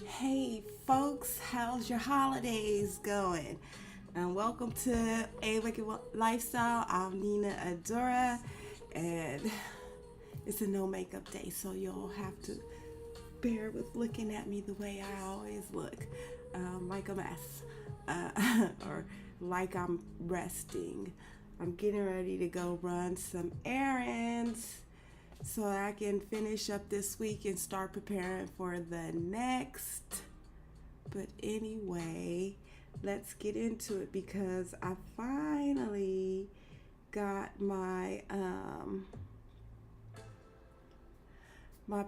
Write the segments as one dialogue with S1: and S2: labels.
S1: Hey folks, how's your holidays going? And welcome to a Wikked Lifestyle. I'm Nina Adora, and it's a no makeup day, so you'll have to bear with looking at me the way I always look, like a mess, or like I'm resting. I'm getting ready to go run some errands so I can finish up this week and start preparing for the next. But anyway, let's get into it because I finally got my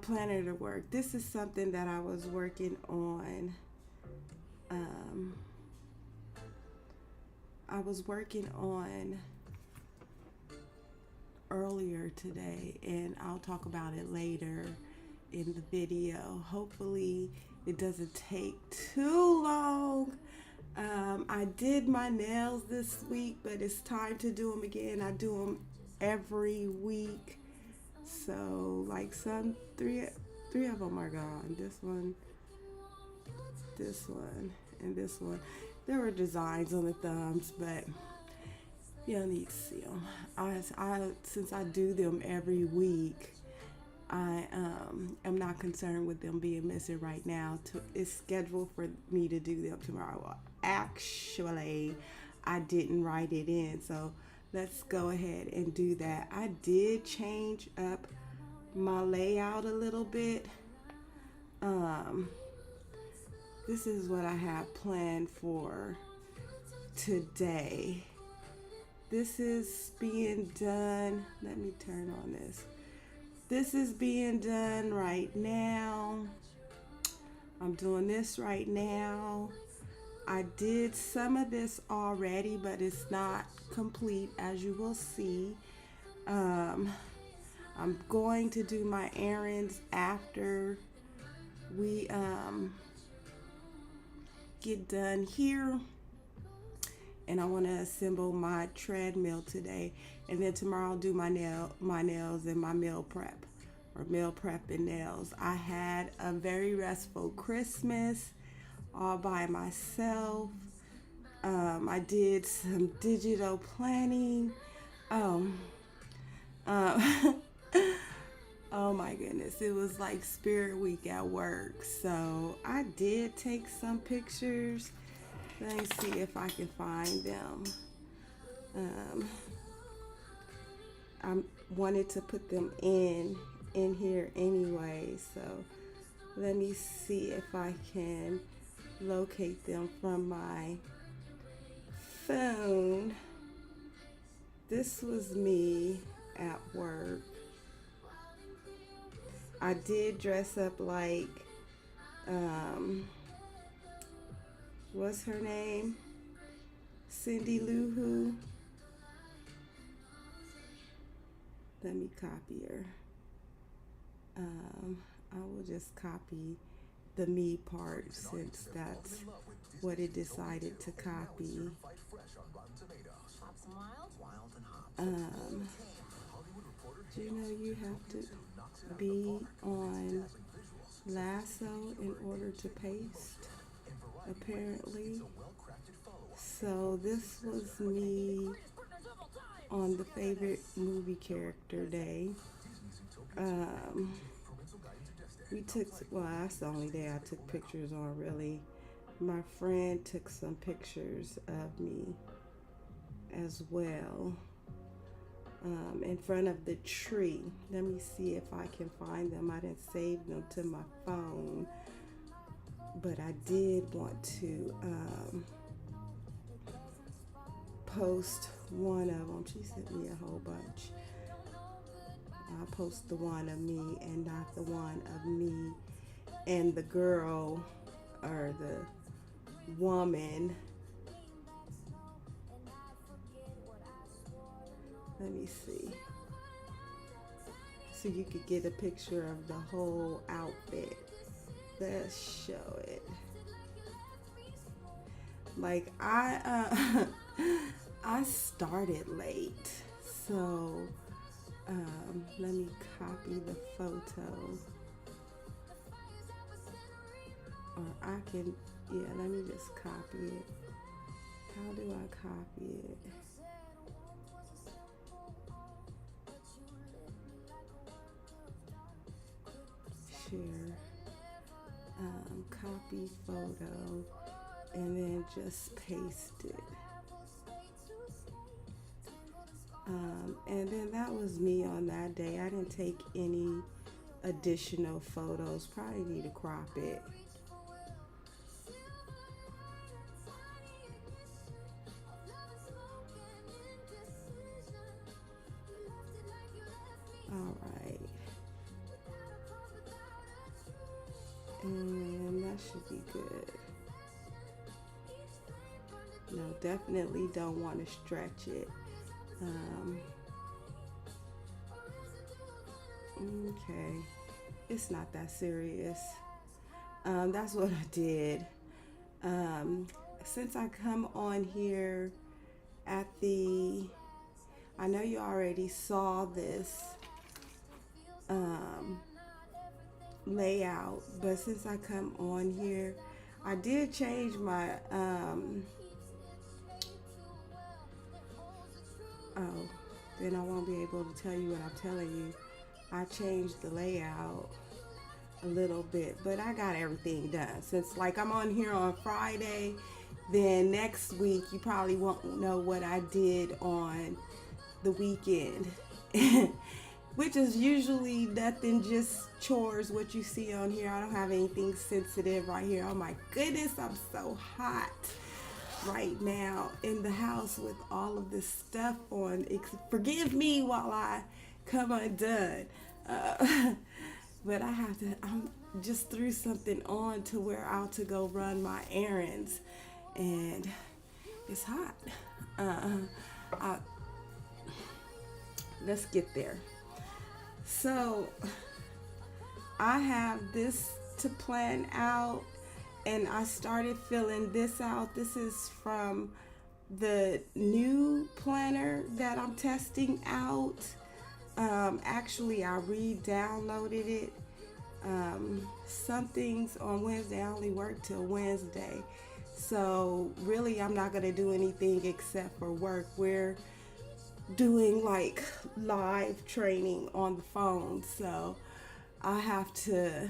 S1: planner to work. This is something that I was working on. Um, I was working on earlier today, and I'll talk about it later in the video. Hopefully it doesn't take too long. I did my nails this week, but it's time to do them again. I do them every week, so like three of them are gone. This one, and this one. There were designs on the thumbs, but you don't need to see them. Since I do them every week, I am not concerned with them being missing right now. It's scheduled for me to do them tomorrow. Well, actually, I didn't write it in, so let's go ahead and do that. I did change up my layout a little bit. This is what I have planned for today. This is being done. Let me turn on this. This is being done right now. I'm doing this right now. I did some of this already, but it's not complete, as you will see. I'm going to do my errands after we get done here. And I want to assemble my treadmill today, and then tomorrow I'll do my nails and my meal prep and nails. I had a very restful Christmas all by myself. I did some digital planning. Oh, oh my goodness, it was like Spirit Week at work. So I did take some pictures. Let me see if I can find them. I wanted to put them in here anyway, so let me see if I can locate them from my phone. This was me at work. I did dress up like what's her name? Cindy Lou Who. Let me copy her. I will just copy the me part since that's what it decided to copy. Do you know you have to be on Lasso in order to paste? Apparently. So this was me on the favorite movie character day. That's the only day I took pictures on, really. My friend took some pictures of me as well, in front of the tree. Let me see if I can find them. I didn't save them to my phone, but I did want to post one of them. She sent me a whole bunch. I'll post the one of me and not the one of me and the girl or the woman. Let me see. So you could get a picture of the whole outfit. Let's show it. Like I started late, so let me copy the photo. can, yeah, let me just copy it. How do I copy it? Share, copy photo, and then just paste it. And then that was me on that day. I didn't take any additional photos. Probably need to crop it. All right. And that should be good. No, definitely don't want to stretch it. Okay, it's not that serious. That's what I did. Since I come on here at I know you already saw this layout, but since I come on here, I did change my then I won't be able to tell you what I'm telling you. I changed the layout a little bit, but I got everything done. Since like I'm on here on Friday, then next week you probably won't know what I did on the weekend, which is usually nothing, just chores, what you see on here. I don't have anything sensitive right here. Oh my goodness, I'm so hot right now in the house with all of this stuff on. Forgive me while I come undone. But I'm just threw something on to where out to go run my errands, and it's hot. Let's get there. So I have this to plan out, and I started filling this out. This is from the new planner that I'm testing out. Actually, I re-downloaded it. Some things on Wednesday, I only work till Wednesday. So really, I'm not going to do anything except for work. We're doing like live training on the phone. So I have to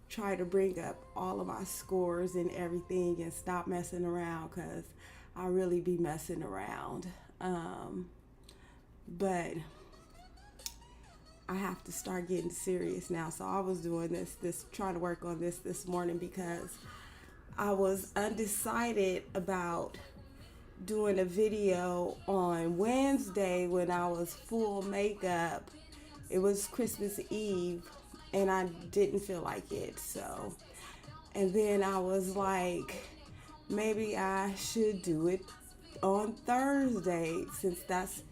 S1: try to bring up all of my scores and everything and stop messing around, because I really be messing around. But I have to start getting serious now. So I was doing this trying to work on this morning, because I was undecided about doing a video on Wednesday when I was full makeup. It was Christmas Eve and I didn't feel like it. So, and then I was like, maybe I should do it on Thursday, since that's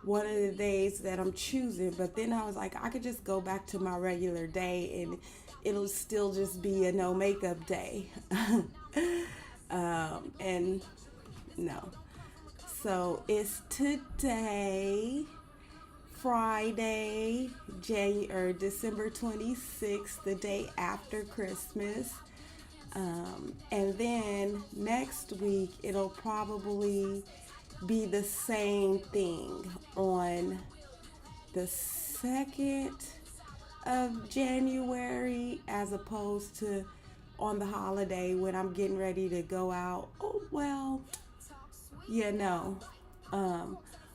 S1: one of the days that I'm choosing. But then I was like, I could just go back to my regular day and it'll still just be a no makeup day. And no. So it's today, Friday, December 26th, the day after Christmas. And then next week, it'll probably be the same thing on the 2nd of January, as opposed to on the holiday when I'm getting ready to go out. Oh, well, yeah, no.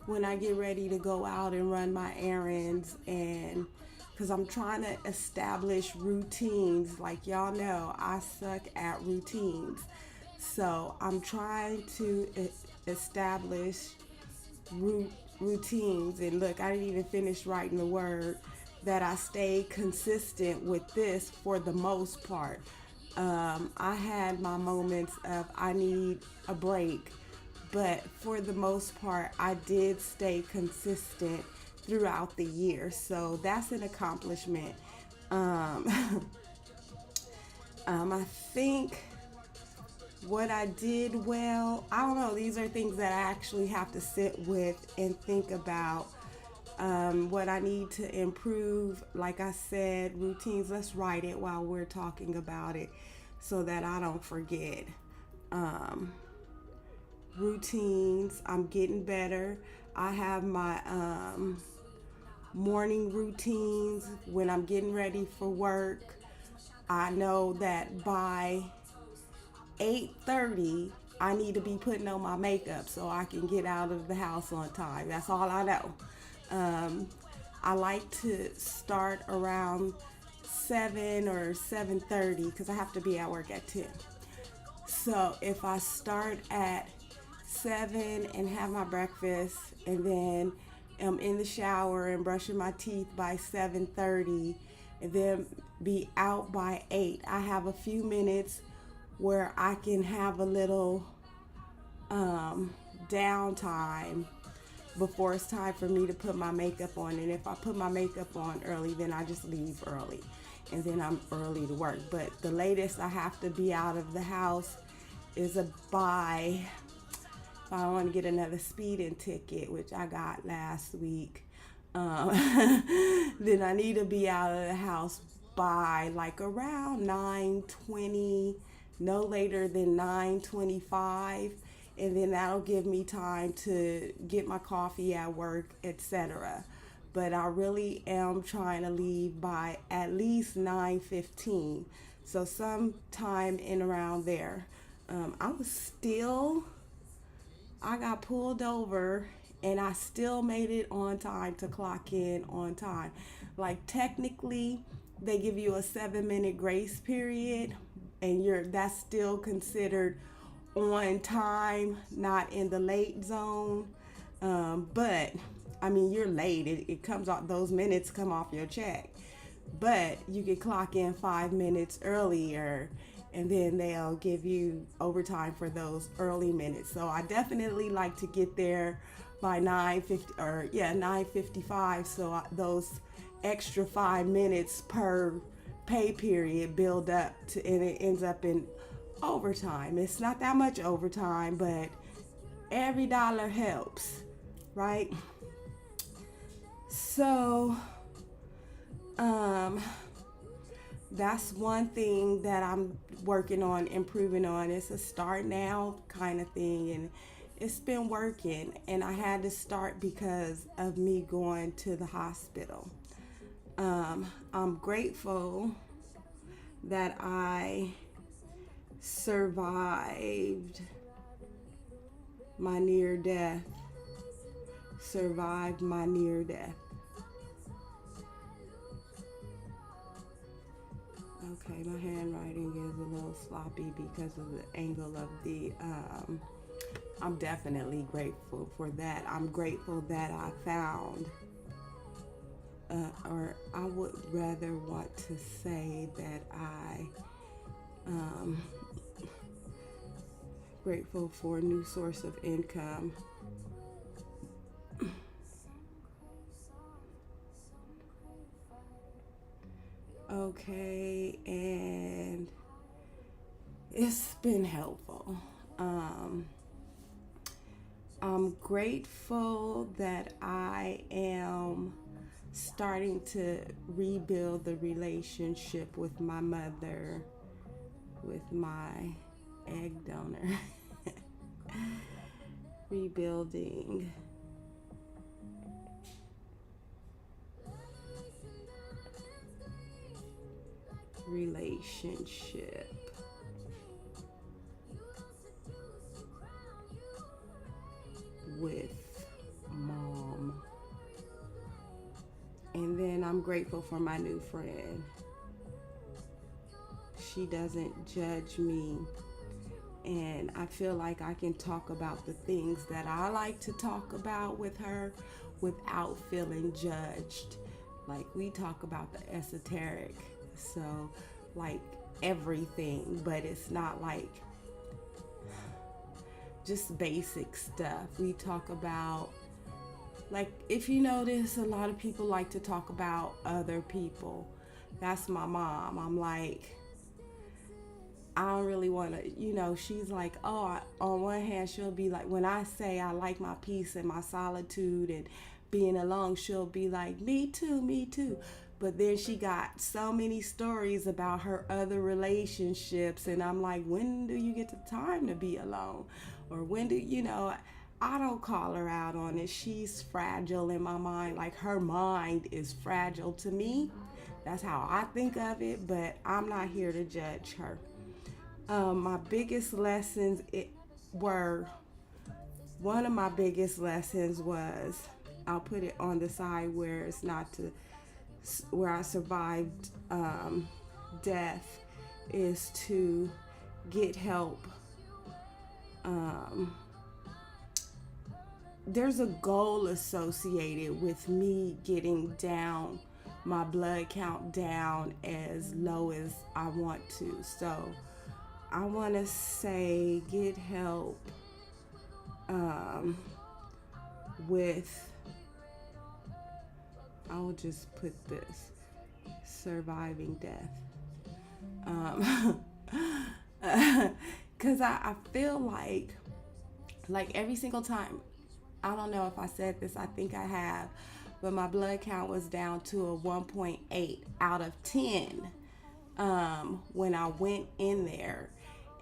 S1: When I get ready to go out and run my errands, and because I'm trying to establish routines. Like y'all know, I suck at routines. So I'm trying to establish routines. And look, I didn't even finish writing the word, that I stay consistent with this for the most part. I had my moments of I need a break, but for the most part, I did stay consistent throughout the year. So that's an accomplishment. I think what I did well, I don't know, these are things that I actually have to sit with and think about. What I need to improve, like I said, routines. Let's write it while we're talking about it. so that I don't forget. Routines, I'm getting better. I have my morning routines when I'm getting ready for work. I know that by 8:30 I need to be putting on my makeup so I can get out of the house on time. That's all I know. I like to start around 7 or 7:30 because I have to be at work at 10. So if I start at 7 and have my breakfast and then am in the shower and brushing my teeth by 7:30 and then be out by 8, I have a few minutes where I can have a little downtime before it's time for me to put my makeup on. And if I put my makeup on early, then I just leave early and then I'm early to work. But the latest I have to be out of the house is by, if I want to get another speeding ticket, which I got last week, then I need to be out of the house by like around 9:20, no later than 9:25, and then that'll give me time to get my coffee at work, etc. But I really am trying to leave by at least 9:15, so sometime in around there. I got pulled over and I still made it on time to clock in on time. Like technically they give you a 7-minute grace period and that's still considered on time, not in the late zone. But I mean, you're late. It comes off, those minutes come off your check. But you can clock in 5 minutes earlier and then they'll give you overtime for those early minutes. So I definitely like to get there by 9:55, so those extra 5 minutes per pay period build up to, and it ends up in overtime. It's not that much overtime, but every dollar helps, right? So that's one thing that I'm working on improving on. It's a start now kind of thing, and it's been working. And I had to start because of me going to the hospital. I'm grateful that I survived my near death. Okay, my handwriting is a little sloppy because of the angle of the, I'm definitely grateful for that. I'm grateful that I found, or I would rather want to say that grateful for a new source of income. Okay, and it's been helpful. I'm grateful that I am starting to rebuild the relationship with my mother, with my egg donor. Rebuilding relationship with mom. And then I'm grateful for my new friend. She doesn't judge me, and I feel like I can talk about the things that I like to talk about with her without feeling judged. Like, we talk about the esoteric, so like everything, but it's not like just basic stuff. We talk about, like, if you notice, a lot of people like to talk about other people. That's my mom. I'm like, I don't really want to, she's like, on one hand, she'll be like, when I say I like my peace and my solitude and being alone, she'll be like, me too. But then she got so many stories about her other relationships, and I'm like, when do you get the time to be alone? Or when do I don't call her out on it. She's fragile in my mind. Like, her mind is fragile to me. That's how I think of it, but I'm not here to judge her. My biggest lessons were, one of my biggest lessons was, I'll put it on the side where it's not to, where I survived death, is to get help. There's a goal associated with me getting down, my blood count down as low as I want to. So I want to say get help with, I will just put this, surviving death. Because I feel like every single time, I don't know if I said this, I think I have, but my blood count was down to a 1.8 out of 10 when I went in there.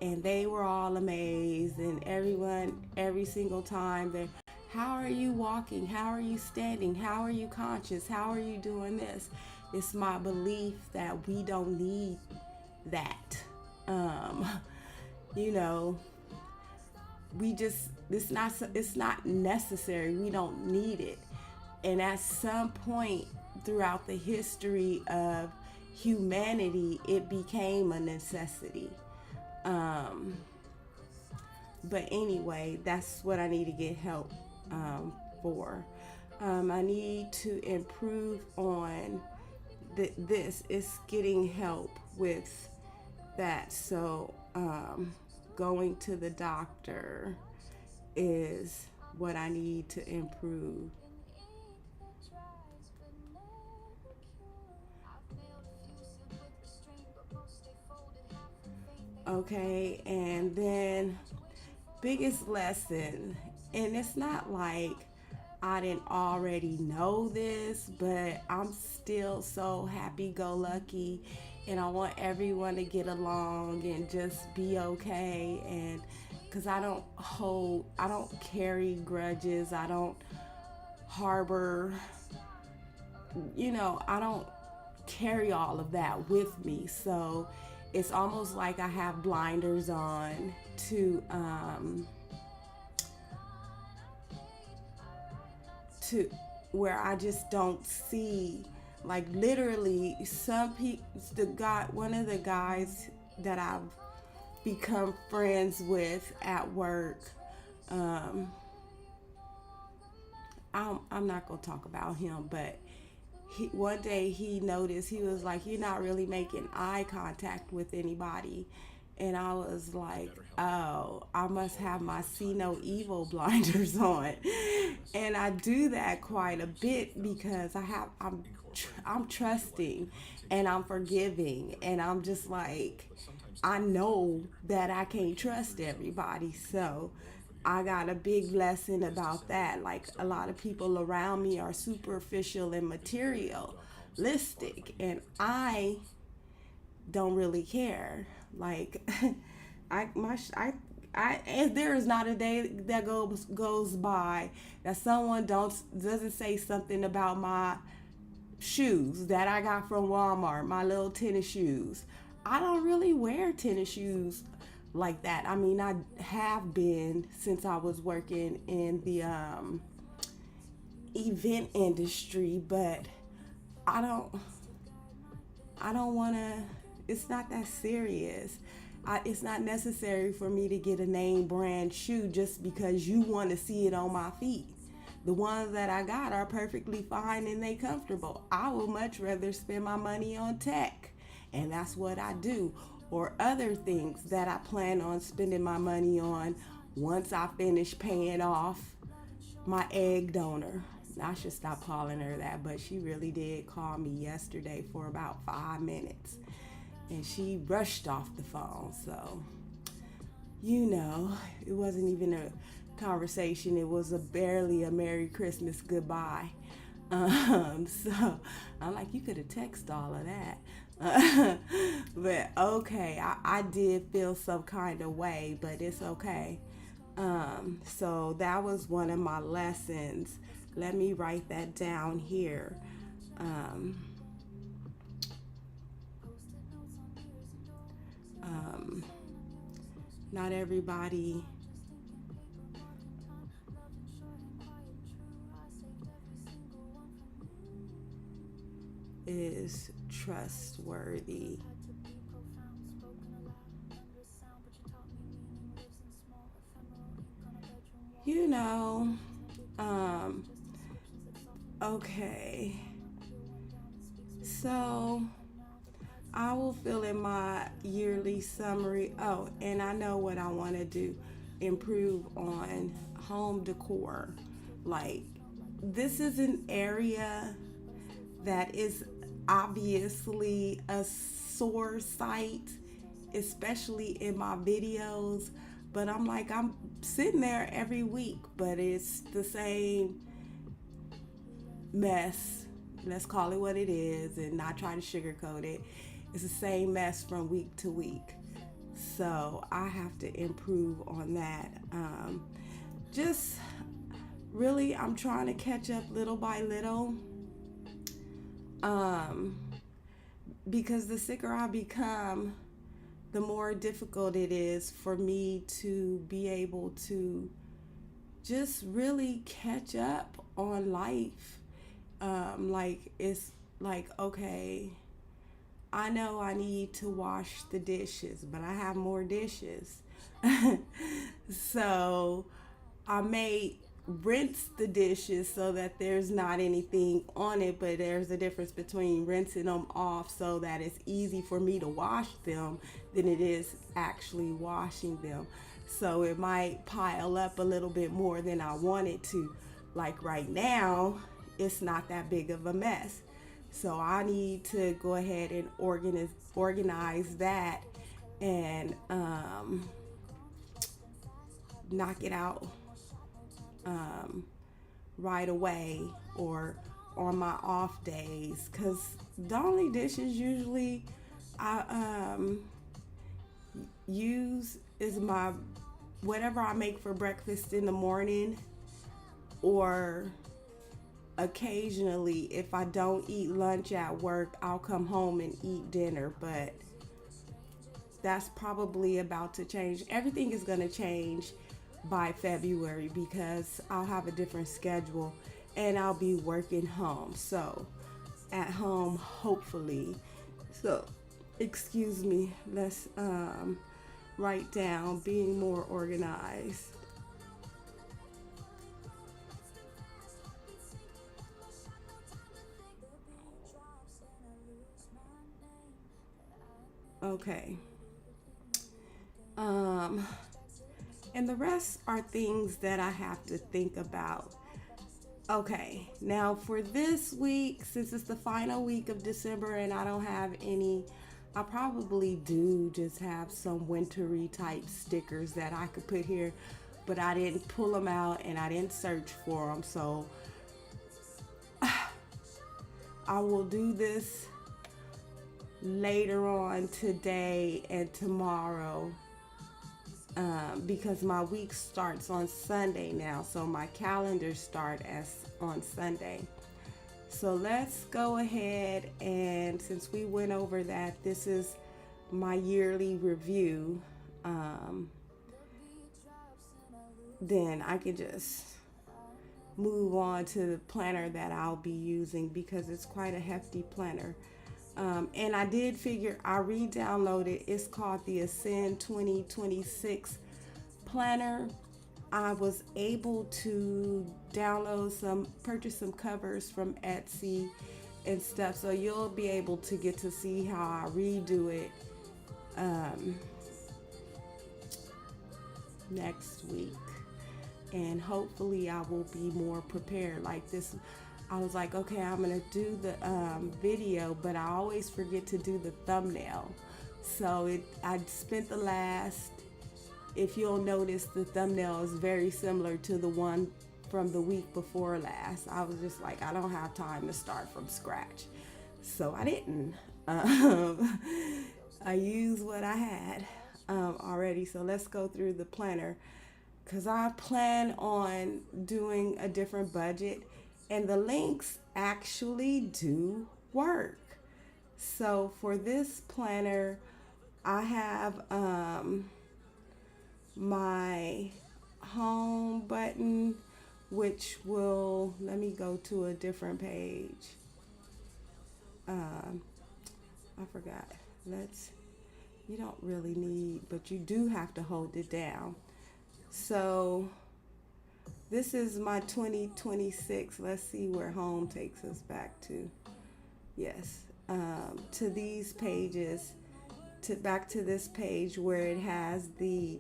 S1: And they were all amazed, and everyone, every single time, they're, how are you walking? How are you standing? How are you conscious? How are you doing this? It's my belief that we don't need that. It's not necessary. We don't need it. And at some point throughout the history of humanity, it became a necessity. But anyway, that's what I need to get help for. I need to improve on this. It's getting help with that. So going to the doctor is what I need to improve. Okay, and then biggest lesson, and it's not like I didn't already know this, but I'm still so happy-go-lucky, and I want everyone to get along and just be okay. And because I don't carry grudges, I don't harbor, I don't carry all of that with me. So it's almost like I have blinders on to where I just don't see, like, literally some people, one of the guys that I've become friends with at work, I'm not gonna talk about him, but one day he noticed, he was like, you're not really making eye contact with anybody. And I was like, oh, I must have my see no evil blinders on. And I do that quite a bit because I'm trusting and I'm forgiving. And I'm just like, I know that I can't trust everybody. So I got a big lesson about that. Like, a lot of people around me are superficial and materialistic, and I don't really care. Like, there is not a day that goes by that someone doesn't say something about my shoes that I got from Walmart, my little tennis shoes. I don't really wear tennis shoes like that. I mean, I have been since I was working in the event industry, but I don't want to, it's not that serious. It's not necessary for me to get a name brand shoe just because you want to see it on my feet. The ones that I got are perfectly fine and they comfortable. I would much rather spend my money on tech, and that's what I do. Or other things that I plan on spending my money on once I finish paying off my egg donor. I should stop calling her that, but she really did call me yesterday for about 5 minutes. And she rushed off the phone. So, it wasn't even a conversation. It was barely a Merry Christmas goodbye. So I'm like, you could have texted all of that. But okay, I did feel some kind of way, but it's okay. So that was one of my lessons. Let me write that down here. Um, um, Not everybody is trustworthy. You know, um, okay. So I will fill in my yearly summary. Oh, and I know what I want to do, improve on home decor. Like, this is an area that is obviously a sore site, especially in my videos. But I'm like, I'm sitting there every week, but it's the same mess. Let's call it what it is and not try to sugarcoat it. It's the same mess from week to week. So I have to improve on that. Just really, I'm trying to catch up little by little. Um, because the sicker I become, the more difficult it is for me to be able to just really catch up on life. Like, it's like, okay, I know I need to wash the dishes, but I have more dishes. So I may rinse the dishes so that there's not anything on it, but there's a difference between rinsing them off so that it's easy for me to wash them than it is actually washing them. So it might pile up a little bit more than I want it to. Like right now, it's not that big of a mess. So I need to go ahead and organize that and knock it out um, right away or on my off days, because the only dishes usually I use is my whatever I make for breakfast in the morning, or occasionally if I don't eat lunch at work, I'll come home and eat dinner. But that's probably about to change. Everything is going to change by February because I'll have a different schedule and I'll be working home. So at home, hopefully. So, excuse me, let's write down being more organized. Okay. Um, and the rest are things that I have to think about. Okay, now for this week, since it's the final week of December and I don't have any, I probably do just have some wintry type stickers that I could put here, but I didn't pull them out and I didn't search for them. So I will do this later on today and tomorrow, because my week starts on Sunday now, so my calendar start as on Sunday. So let's go ahead, and since we went over that, this is my yearly review. Then I can just move on to the planner that I'll be using because it's quite a hefty planner. And I did figure I re-downloaded. It's called the Ascend 2026 planner. I was able to purchase some covers from Etsy and stuff. So you'll be able to get to see how I redo it next week. And hopefully I will be more prepared. Like this, I was like, okay, I'm gonna do the video, but I always forget to do the thumbnail. So I spent the last, if you'll notice, the thumbnail is very similar to the one from the week before last. I was just like, I don't have time to start from scratch. So I didn't. I used what I had already. So let's go through the planner, because I plan on doing a different budget, and the links actually do work. So for this planner, I have my home button, which will, let me go to a different page. I forgot. You don't really need, but you do have to hold it down. So this is my 2026. Let's see where home takes us back to. Yes, to these pages, back to this page where it has the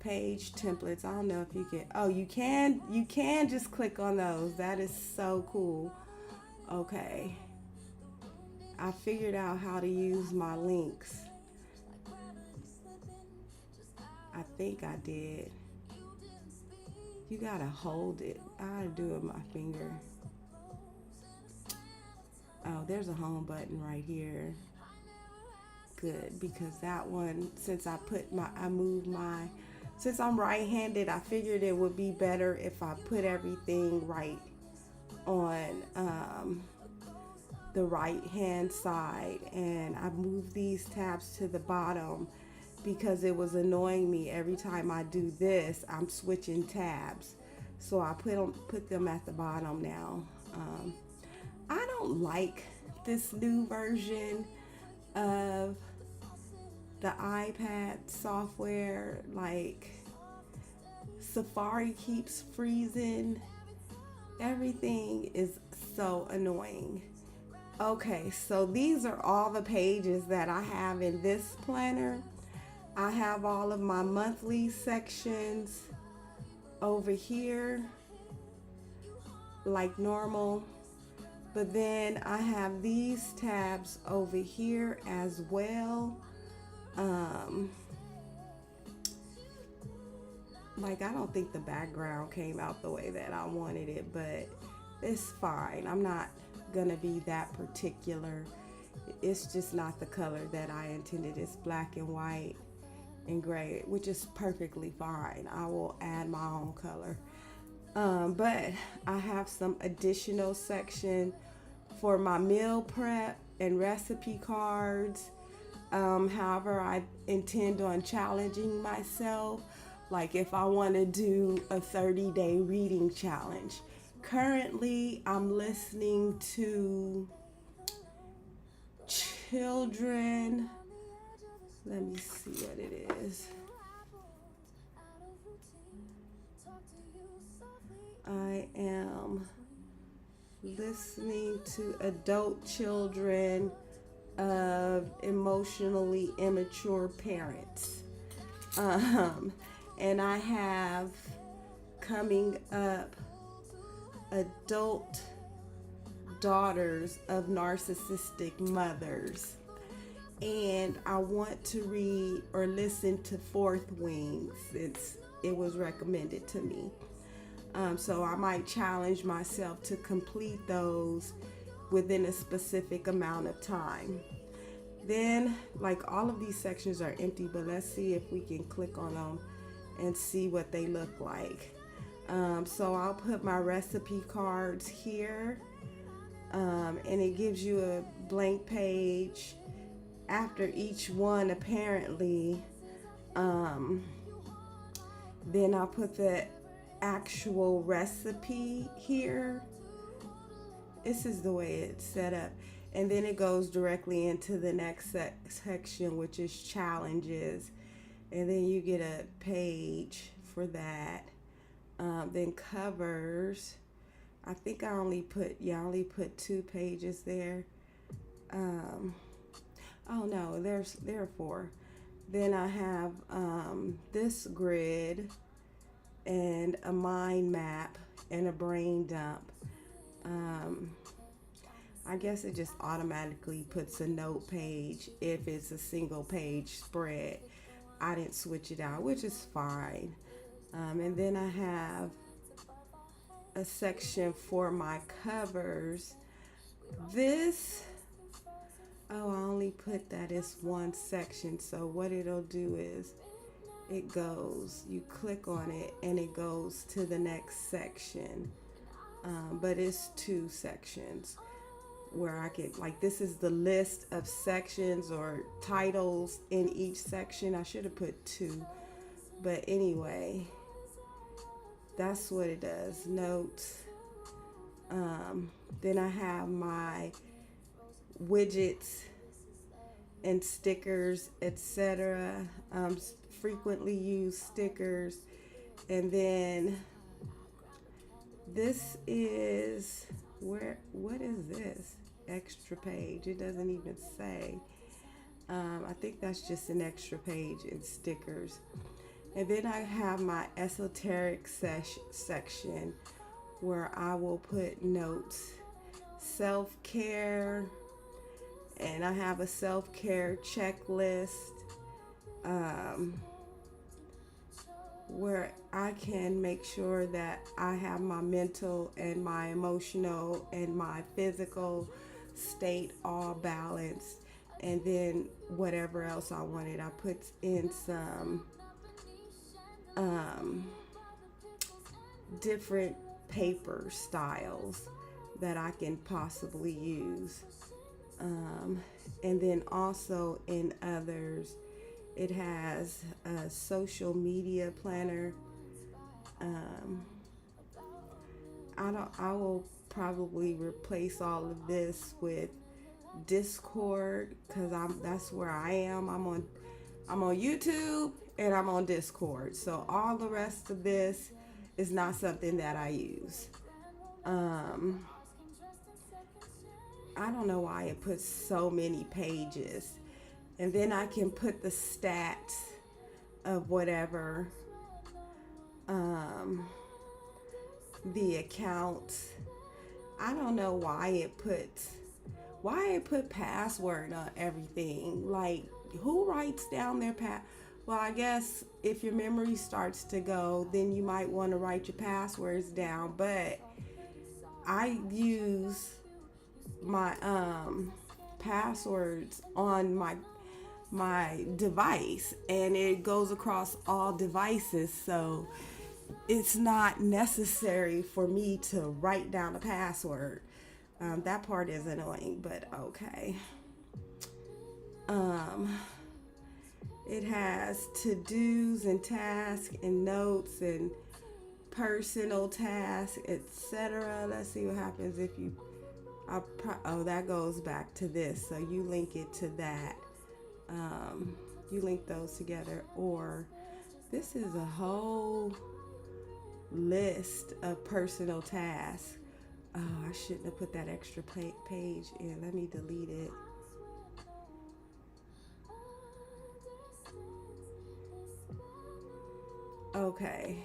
S1: page templates. I don't know if you can. Oh, you can just click on those. That is so cool. Okay, I figured out how to use my links. I think I did. You gotta hold it. I gotta do it with my finger. Oh, there's a home button right here. Good, because that one, since since I'm right-handed, I figured it would be better if I put everything right on the right hand side, and I moved these tabs to the bottom because it was annoying me. Every time I do this, I'm switching tabs, so I put them at the bottom now. I don't like this new version of the iPad software. Like, Safari keeps freezing. Everything is so annoying. Okay, so these are all the pages that I have in this planner. I have all of my monthly sections over here like normal, but then I have these tabs over here as well. Like, I don't think the background came out the way that I wanted it, but it's fine. I'm not gonna be that particular. It's just not the color that I intended. It's black and white and gray, which is perfectly fine. I will add my own color. But I have some additional section for my meal prep and recipe cards. However, I intend on challenging myself. Like, if I want to do a 30-day reading challenge. Currently, I'm listening to children. Let me see what it is. I am listening to adult children of emotionally immature parents. And I have coming up adult daughters of narcissistic mothers. And I want to read or listen to Fourth Wing since it was recommended to me. So I might challenge myself to complete those within a specific amount of time. Then, like, all of these sections are empty, but let's see if we can click on them and see what they look like. So I'll put my recipe cards here, and it gives you a blank page after each one, apparently. Then I'll put the actual recipe here. This is the way it's set up, and then it goes directly into the next section, which is challenges, and then you get a page for that. Then covers, I think I only put 2 pages there. Oh no, there are 4. Then I have this grid and a mind map and a brain dump. I guess it just automatically puts a note page if it's a single page spread. I didn't switch it out, which is fine. And then I have a section for my covers. This, oh, I only put that as one section. So what it'll do is it goes, you click on it and it goes to the next section. But it's two sections where I can, like, this is the list of sections or titles in each section. I should have put two, but anyway, that's what it does. Notes. Then I have my widgets and stickers, etc. Frequently used stickers. And then this is what is this? Extra page. It doesn't even say. I think that's just an extra page in stickers. And then I have my esoteric section where I will put notes, self-care, and I have a self-care checklist where I can make sure that I have my mental and my emotional and my physical state all balanced. And then whatever else I wanted, I put in some different paper styles that I can possibly use. And then also in others, it has a social media planner. I will probably replace all of this with Discord, because that's where I am. I'm on YouTube and I'm on Discord. So all the rest of this is not something that I use. I don't know why it puts so many pages. And then I can put the stats of whatever the account. I don't know why it put password on everything. Like, who writes down their well, I guess if your memory starts to go, then you might want to write your passwords down. But I use my passwords on my device, and it goes across all devices, so it's not necessary for me to write down a password. That part is annoying, but okay. It has to-dos and tasks and notes and personal tasks, etc. Let's see what happens if you that goes back to this, so you link it to that. You link those together, or this is a whole list of personal tasks. Oh, I shouldn't have put that extra page in. Let me delete it. Okay.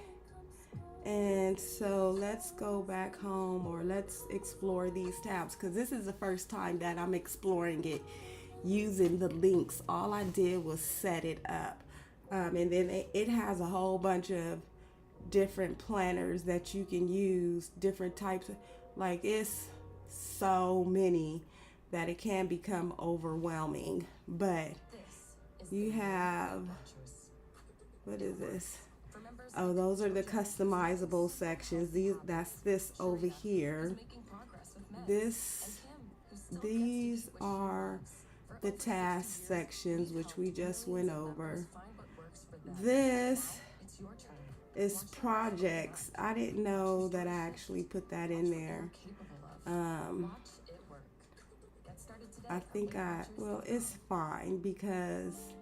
S1: And so let's go back home, or let's explore these tabs, because this is the first time that I'm exploring it using the links. All I did was set it up. And then it has a whole bunch of different planners that you can use, different types of, like, it's so many that it can become overwhelming. But you have, what is this? Oh, those are the customizable sections. That's this over here. These are the task sections, which we just went over. This is projects. I didn't know that I actually put that in there. I think well, it's fine, because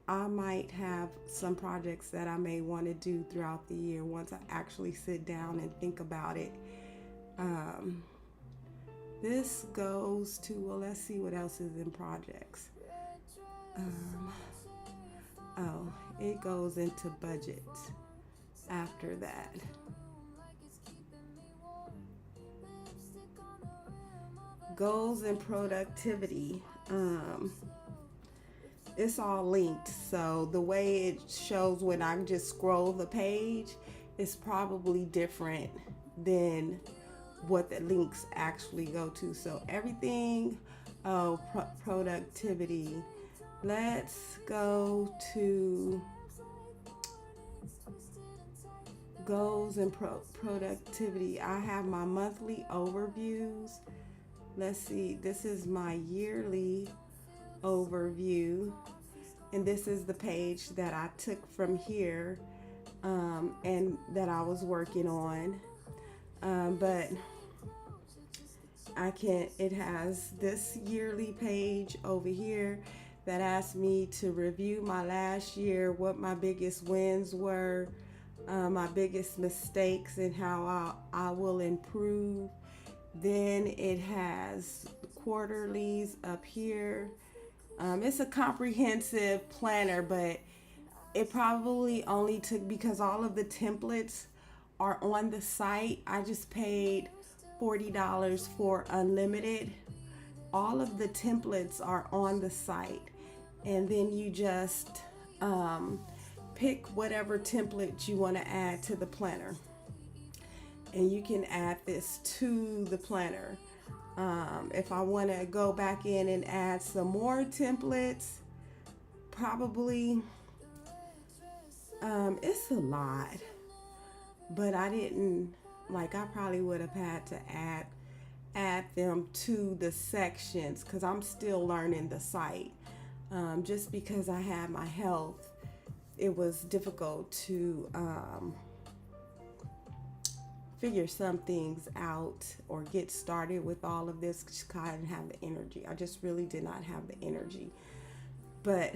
S1: I might have some projects that I may want to do throughout the year once I actually sit down and think about it. This goes to, well, let's see what else is in projects. Oh, it goes into budgets after that. Goals and productivity. it's all linked. So the way it shows when I just scroll the page is probably different than what the links actually go to. So everything, productivity. Let's go to goals and productivity. I have my monthly overviews. Let's see, this is my yearly overview, and this is the page that I took from here, and that I was working on, but it has this yearly page over here that asks me to review my last year, what my biggest wins were, my biggest mistakes, and how I will improve. Then it has quarterlies up here. It's a comprehensive planner, but it probably only took, because all of the templates are on the site. I just paid $40 for unlimited. All of the templates are on the site, and then you just pick whatever template you want to add to the planner, and you can add this to the planner. If I want to go back in and add some more templates, probably it's a lot, but I didn't, like, I probably would have had to add them to the sections, because I'm still learning the site. Just because I had my health, it was difficult to figure some things out or get started with all of this, because I didn't have the energy. I just really did not have the energy. But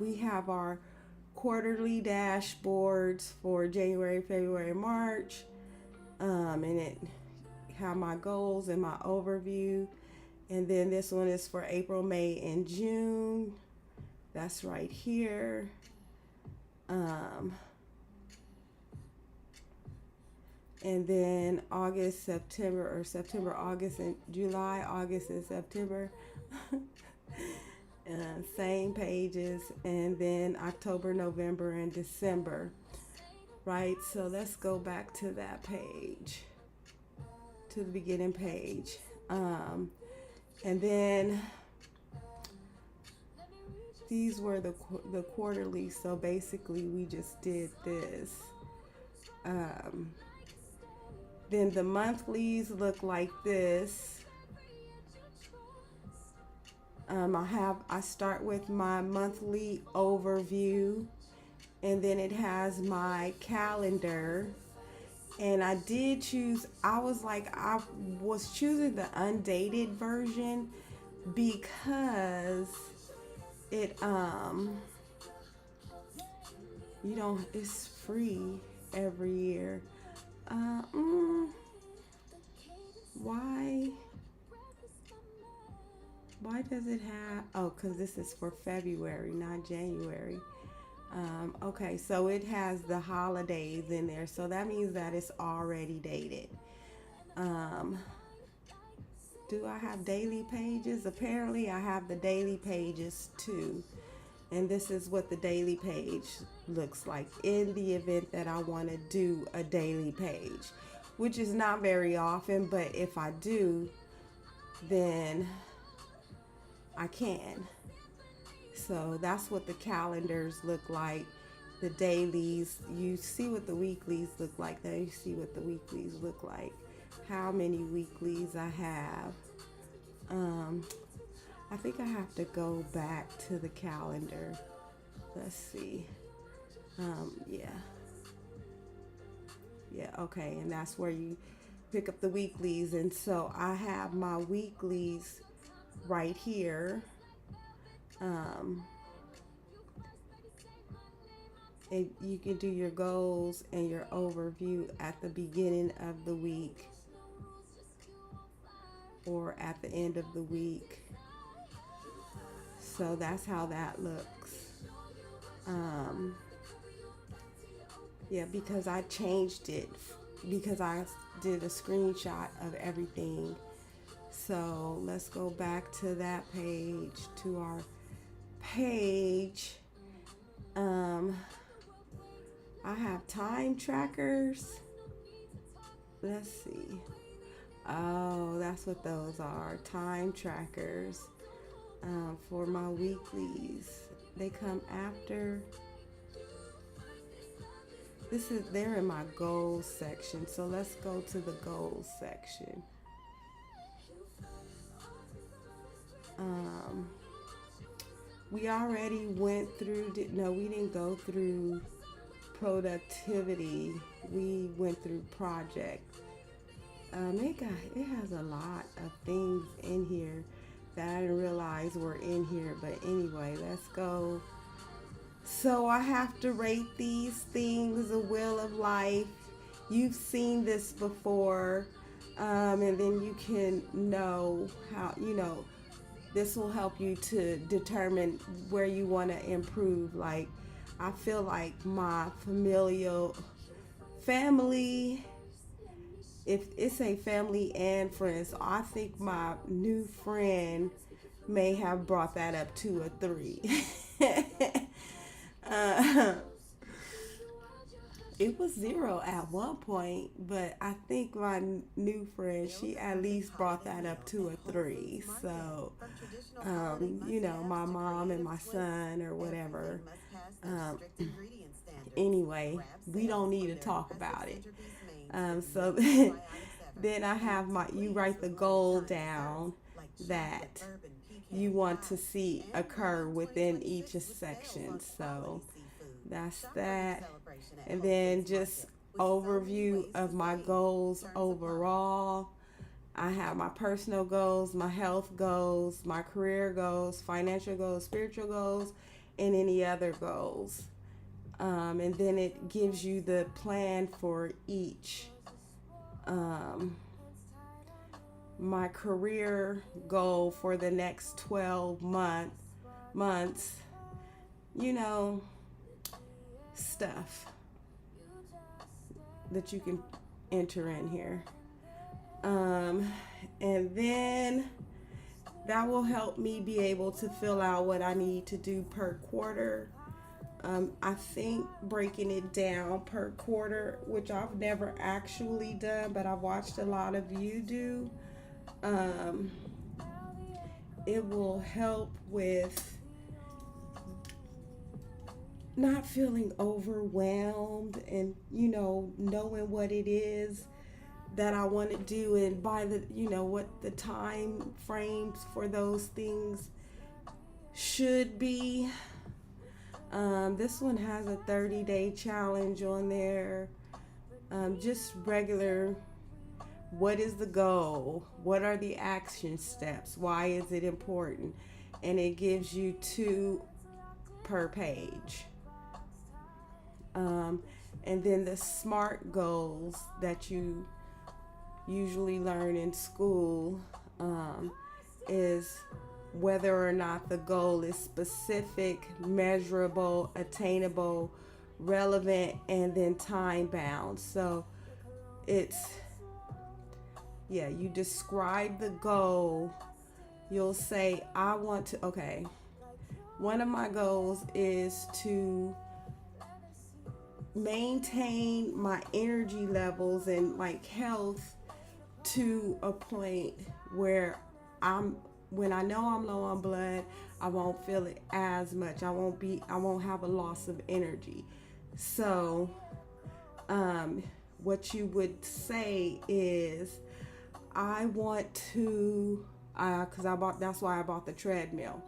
S1: we have our quarterly dashboards for January, February, March, and it have my goals and my overview. And then this one is for April, May, and June. That's right here. And then August, September, or September, August, and July, August, and September. Same pages. And then October, November, and December. Right? So let's go back to that page, to the beginning page. And then these were the quarterly. So basically we just did this. Then the monthlies look like this. I start with my monthly overview, and then it has my calendar. And I did choose, I was choosing the undated version because it, it's free every year. Why does it have, because this is for February, not January. Okay, so it has the holidays in there, so that means that it's already dated. Do I have daily pages? Apparently I have the daily pages too. And this is what the daily page looks like in the event that I want to do a daily page, which is not very often, but if I do, then I can. So that's what the calendars look like. The dailies, you see what the weeklies look like. Now you see what the weeklies look like. How many weeklies I have. I think I have to go back to the calendar. Let's see. Yeah, okay, and that's where you pick up the weeklies. And so I have my weeklies right here. And you can do your goals and your overview at the beginning of the week or at the end of the week. So that's how that looks. Because I changed it, because I did a screenshot of everything. So let's go back to that page, to our page, I have time trackers. Let's see. Oh, that's what those are. Time trackers for my weeklies. They come after. They're in my goals section. So let's go to the goals section. We already went through, no, we didn't go through productivity. We went through project. It has a lot of things in here that I didn't realize were in here. But anyway, let's go. So I have to rate these things, the wheel of life. You've seen this before, and then you can know how, this will help you to determine where you want to improve. Like, I feel like my family, if it's a family and friends, so I think my new friend may have brought that up to a 3. It was 0 at one point, but I think my new friend, she at least brought that up to a 3. So, my mom and my son or whatever. Anyway, we don't need to talk about it. So then I have you write the goal down that you want to see occur within each section. So that's that. And then just overview of my goals overall. I have my personal goals, my health goals, my career goals, financial goals, spiritual goals, and any other goals. And then it gives you the plan for each. My career goal for the next 12 months, stuff that you can enter in here. And then that will help me be able to fill out what I need to do per quarter. I think breaking it down per quarter, which I've never actually done, but I've watched a lot of you do. It will help with not feeling overwhelmed and, knowing what it is that I want to do, and by the, what the time frames for those things should be. This one has a 30-day challenge on there. Just regular, what is the goal? What are the action steps? Why is it important? And it gives you 2 per page. And then the SMART goals that you usually learn in school is whether or not the goal is specific, measurable, attainable, relevant, and then time bound. So you describe the goal. You'll say, one of my goals is to maintain my energy levels and like health to a point where when I know I'm low on blood, I won't feel it as much. I won't have a loss of energy. So, what you would say is, I want to, that's why I bought the treadmill.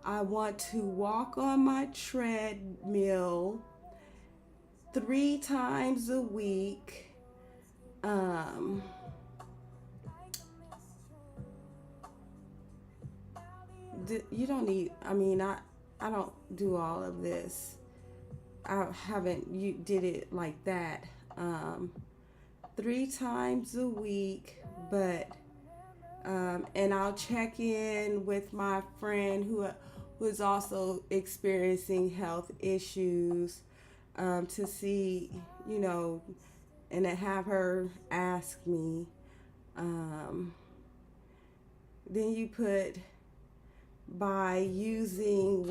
S1: I want to walk on my treadmill 3 times a week. You don't need, I don't do all of this. You did it like that. 3 times a week, but, and I'll check in with my friend who is also experiencing health issues, to see, and to have her ask me. Then you put by using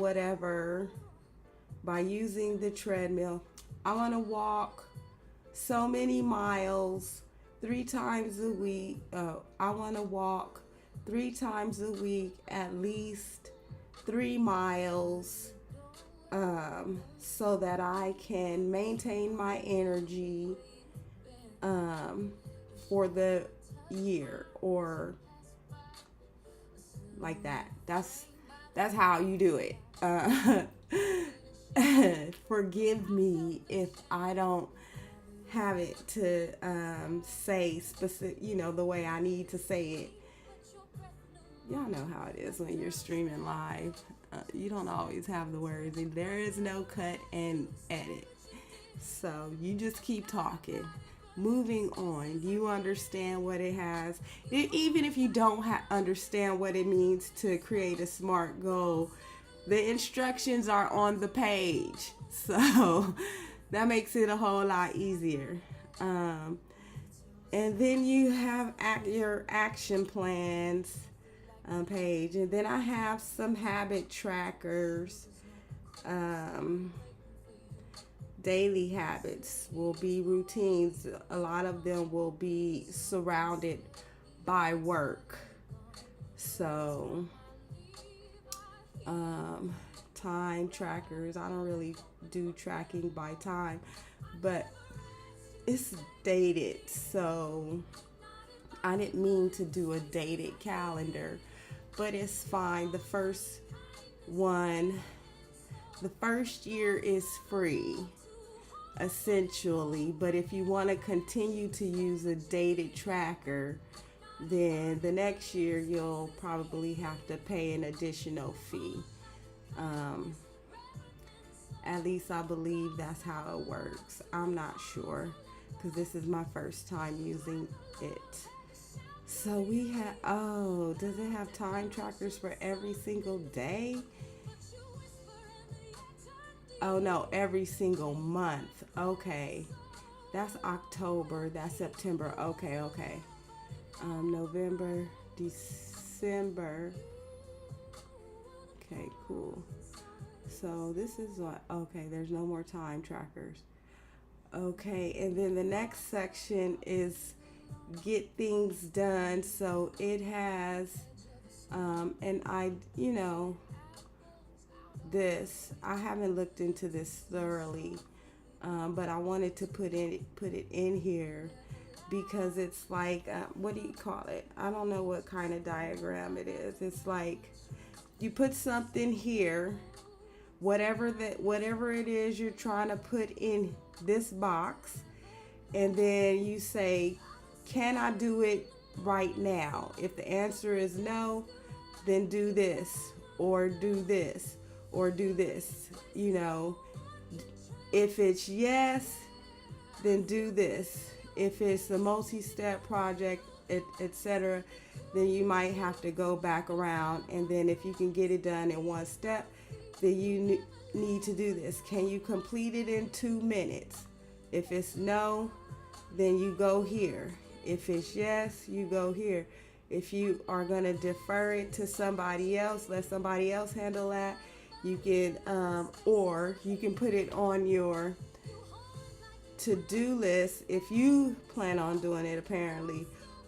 S1: by using the treadmill. I want to walk so many miles 3 times a week. I want to walk 3 times a week, at least 3 miles, so that I can maintain my energy for the year, or like that. That's how you do it. Forgive me if I don't have it to say specific, the way I need to say it. Y'all know how it is when you're streaming live. You don't always have the words, and there is no cut and edit. So you just keep talking. Moving on, you understand what it has. Even if you don't understand what it means to create a SMART goal, the instructions are on the page. So that makes it a whole lot easier. And then you have your action plans page. And then I have some habit trackers. Daily habits will be routines. A lot of them will be surrounded by work. So, time trackers. I don't really do tracking by time, but it's dated. So, I didn't mean to do a dated calendar, but it's fine. The first year is free, essentially, but if you want to continue to use a dated tracker, then the next year you'll probably have to pay an additional fee. At least I believe that's how it works. I'm not sure, because this is my first time using it. So we have, does it have time trackers for every single day? Oh no, every single month. Okay. That's October. That's September. Okay. November, December. Okay, cool. So this is what, okay, there's no more time trackers. Okay, and then the next section is get things done. So it has, this, I haven't looked into this thoroughly, but I wanted to put it in here because it's like, what do you call it? I don't know what kind of diagram it is. It's like you put something here, whatever it is you're trying to put in this box, and then you say, can I do it right now? If the answer is no, then do this, or do this, or do this. If it's yes, then do this. If it's a multi-step project, etc., then you might have to go back around, and then if you can get it done in one step, then you need to do this. Can you complete it in 2 minutes? If it's no, then you go here. If it's yes, you go here. If you are going to defer it to somebody else, let somebody else handle that, you can, or you can put it on your to-do list if you plan on doing it, apparently,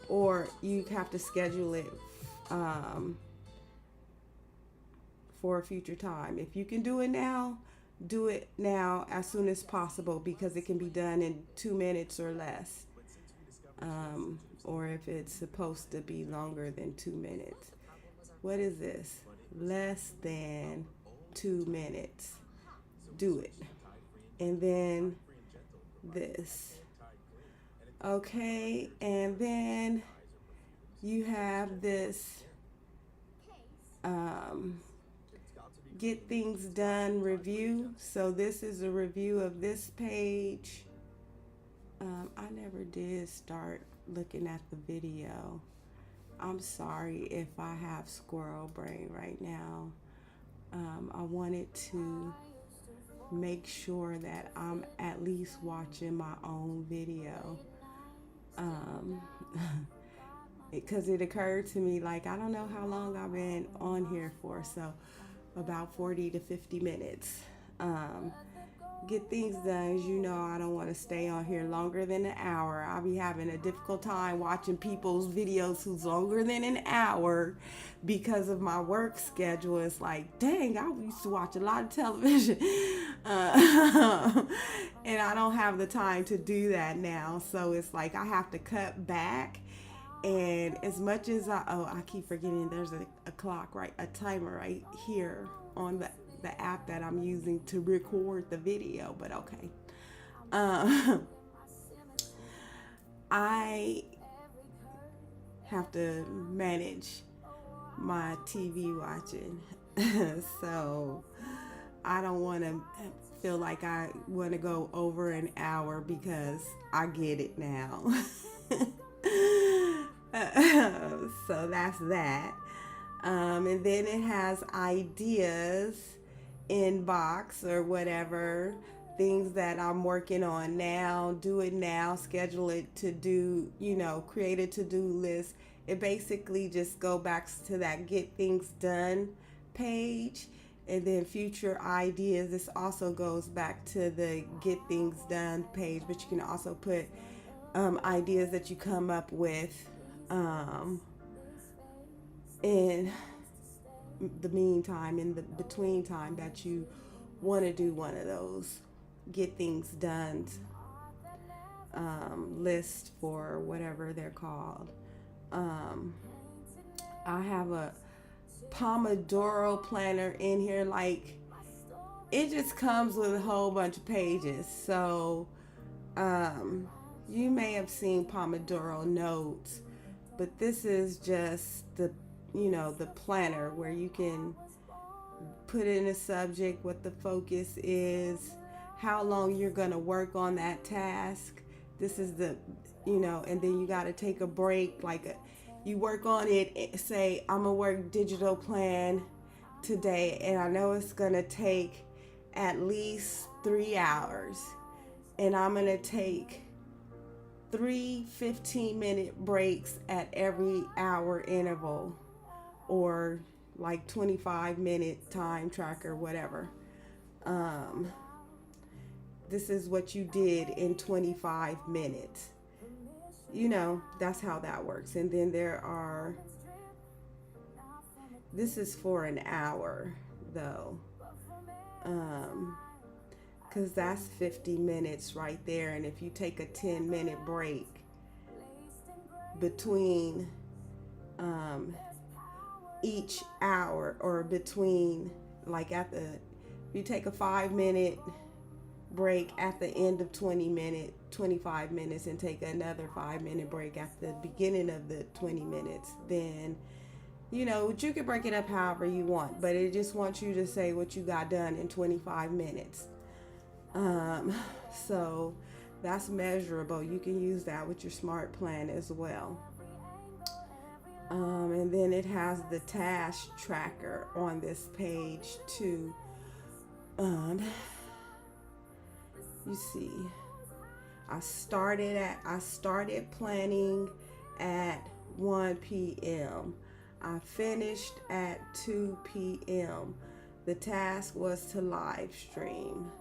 S1: or you have to schedule it for a future time. If you can do it now, do it now as soon as possible, because it can be done in 2 minutes or less. Or if it's supposed to be longer than 2 minutes. What is this? Less than 2 minutes. Do it. And then this. Okay, and then you have this get things done review. So this is a review of this page. I never did start looking at the video. I'm sorry if I have squirrel brain right now. I wanted to make sure that I'm at least watching my own video. because it occurred to me, like, I don't know how long I've been on here for, so about 40 to 50 minutes. Get things done. As you know, I don't want to stay on here longer than an hour. I'll be having a difficult time watching people's videos who's longer than an hour because of my work schedule. It's like, dang, I used to watch a lot of television. And I don't have the time to do that now. So it's like I have to cut back. And as much as I keep forgetting there's a clock, right? A timer right here on the app that I'm using to record the video, but okay. I have to manage my TV watching. So I don't want to feel like I want to go over an hour because I get it now. So that's that. And then it has ideas, inbox, or whatever, things that I'm working on now, do it now, schedule it to do, create a to-do list. It basically just go back to that get things done page, and then future ideas. This also goes back to the get things done page, but you can also put ideas that you come up with in the meantime, in the between time that you want to do one of those get things done list, for whatever they're called. I have a Pomodoro planner in here. Like, it just comes with a whole bunch of pages. So you may have seen Pomodoro notes, but this is just the planner where you can put in a subject, what the focus is, how long you're going to work on that task. This is the, and then you got to take a break. You work on it, say, I'm going to work digital plan today, and I know it's going to take at least 3 hours, and I'm going to take 3 15-minute breaks at every hour interval, or like 25-minute time tracker, whatever. This is what you did in 25 minutes. That's how that works. And then this is for an hour though, because that's 50 minutes right there. And if you take a 10-minute break between each hour, or between, if you take a 5-minute break at the end of 25 minutes, and take another 5-minute break at the beginning of the 20 minutes, then you can break it up however you want, but it just wants you to say what you got done in 25 minutes. So that's measurable. You can use that with your smart plan as well. And then it has the task tracker on this page too. You see, I started planning at 1 p.m. I finished at 2 p.m. The task was to live stream.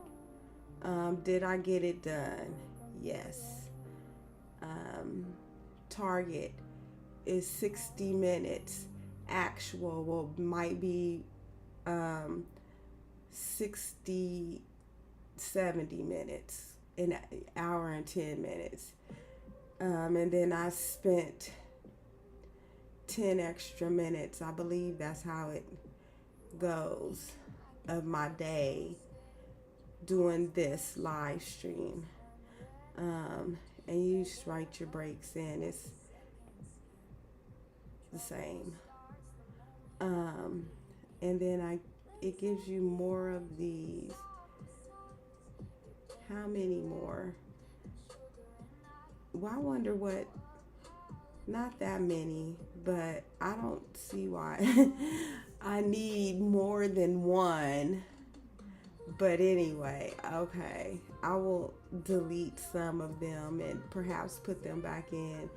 S1: Did I get it done? Yes. Target is 60 minutes. Actual might be 60, 70 minutes, an hour and 10 minutes. And then I spent 10 extra minutes, I believe that's how it goes, of my day doing this live stream. And you just write your breaks in. It's the same. And then it gives you more of these. How many more? Well, I wonder what. Not that many, but I don't see why I need more than one. But anyway, okay, I will delete some of them and perhaps put them back in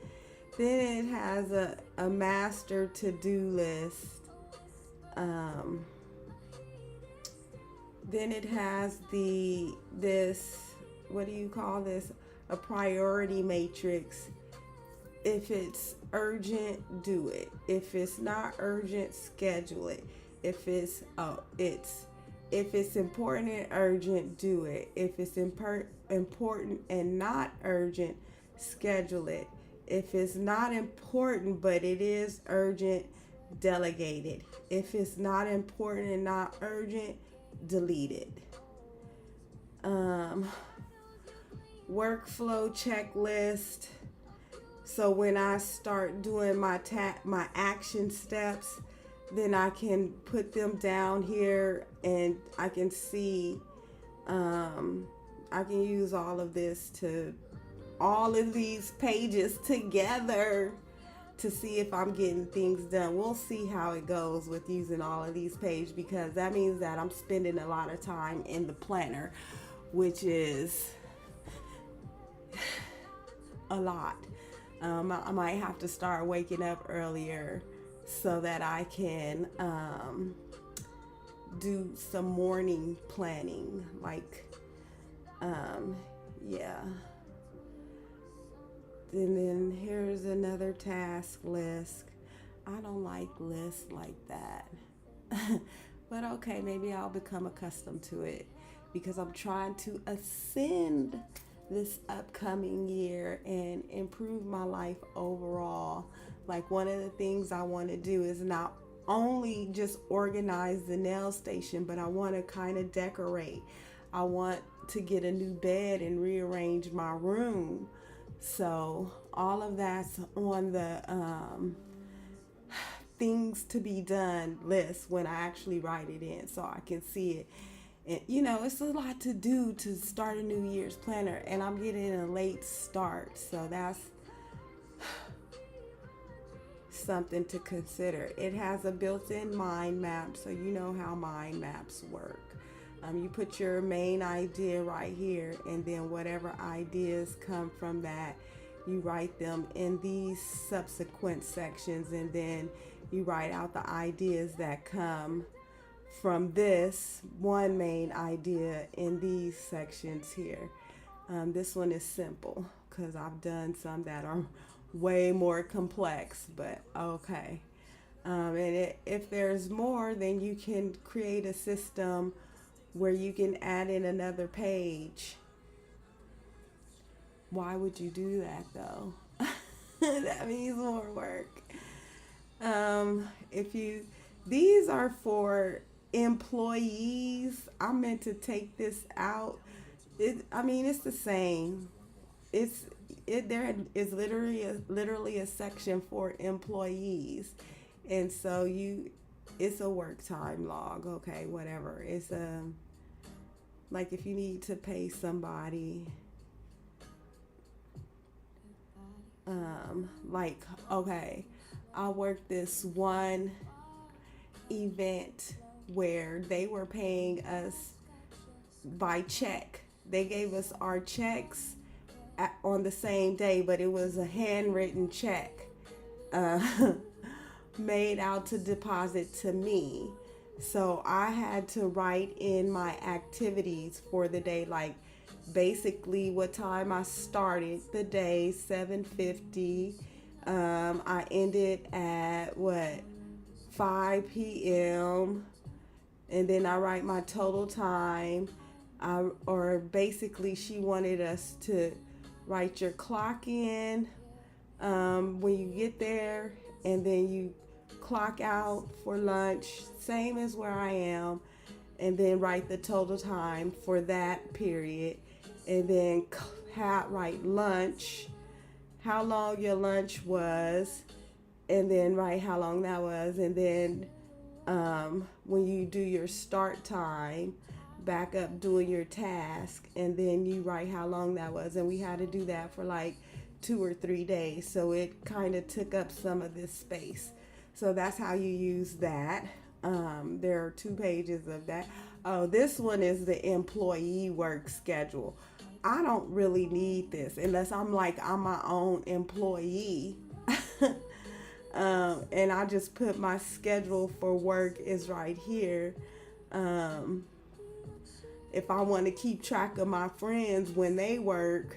S1: Then it has a master to-do list. Um, then it has what do you call this? A priority matrix. If it's urgent, do it. If it's not urgent, schedule it. If it's important and urgent, do it. If it's important and not urgent, schedule it. If it's not important but it is urgent, delegate it. If it's not important and not urgent, delete it. Workflow checklist. So when I start doing my action steps, then I can put them down here and I can see, I can use all of these pages together to see if I'm getting things done. We'll see how it goes with using all of these pages, because that means that I'm spending a lot of time in the planner, which is a lot. I might have to start waking up earlier so that I can do some morning planning. Yeah. And then here's another task list. I don't like lists like that. But okay, maybe I'll become accustomed to it, because I'm trying to ascend this upcoming year and improve my life overall. Like, one of the things I want to do is not only just organize the nail station, but I want to kind of decorate. I want to get a new bed and rearrange my room. So all of that's on the things to be done list when I actually write it in, so I can see it. And it's a lot to do to start a New Year's planner, and I'm getting a late start, so that's something to consider. It has a built-in mind map, so you know how mind maps work. You put your main idea right here, and then whatever ideas come from that, you write them in these subsequent sections, and then you write out the ideas that come from this one main idea in these sections here. This one is simple because I've done some that are way more complex, but okay. If there's more, then you can create a system where you can add in another page. Why would you do that though? That means more work. These are for employees. I meant to take this out. It's the same. There is literally a section for employees, and so it's a work time log. Okay, whatever. It's like if you need to pay somebody, okay, I worked this one event where they were paying us by check. They gave us our checks on the same day, but it was a handwritten check made out to deposit to me. So I had to write in my activities for the day, like basically what time I started the day, 7:50. I ended at 5 p.m. and then I write my total time. Or basically she wanted us to write your clock in when you get there, and then you clock out for lunch, same as where I am, and then write the total time for that period, and then write lunch, how long your lunch was, and then write how long that was, and then when you do your start time, back up doing your task, and then you write how long that was. And we had to do that for like 2 or 3 days, so it kind of took up some of this space. So that's how you use that. There are 2 pages of that. Oh, this one is the employee work schedule. I don't really need this unless I'm my own employee. And I just put my schedule for work is right here. Um, if I want to keep track of my friends when they work,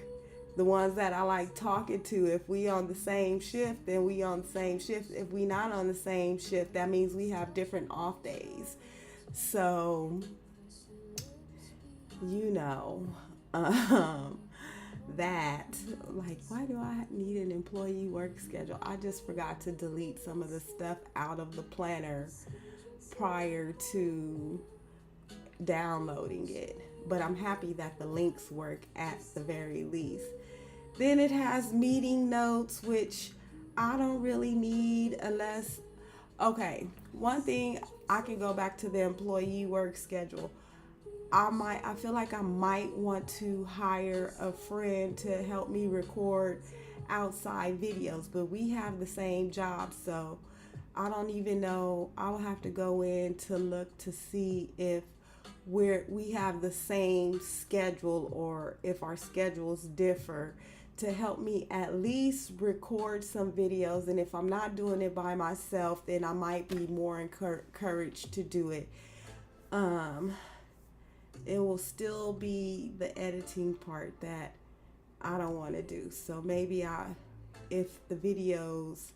S1: the ones that I like talking to, if we on the same shift, then we on the same shift. If we not on the same shift, that means we have different off days. So, you know, um, that, like, why do I need an employee work schedule? I just forgot to delete some of the stuff out of the planner prior to downloading it. But I'm happy that the links work at the very least. Then it has meeting notes, which I don't really need unless, okay, one thing, I can go back to the employee work schedule. I feel like I might want to hire a friend to help me record outside videos, but we have the same job, so I don't even know. I'll have to go in to look to see if we have the same schedule or if our schedules differ, to help me at least record some videos. And if I'm not doing it by myself, then I might be more encouraged to do it. It will still be the editing part that I don't want to do. So maybe if the videos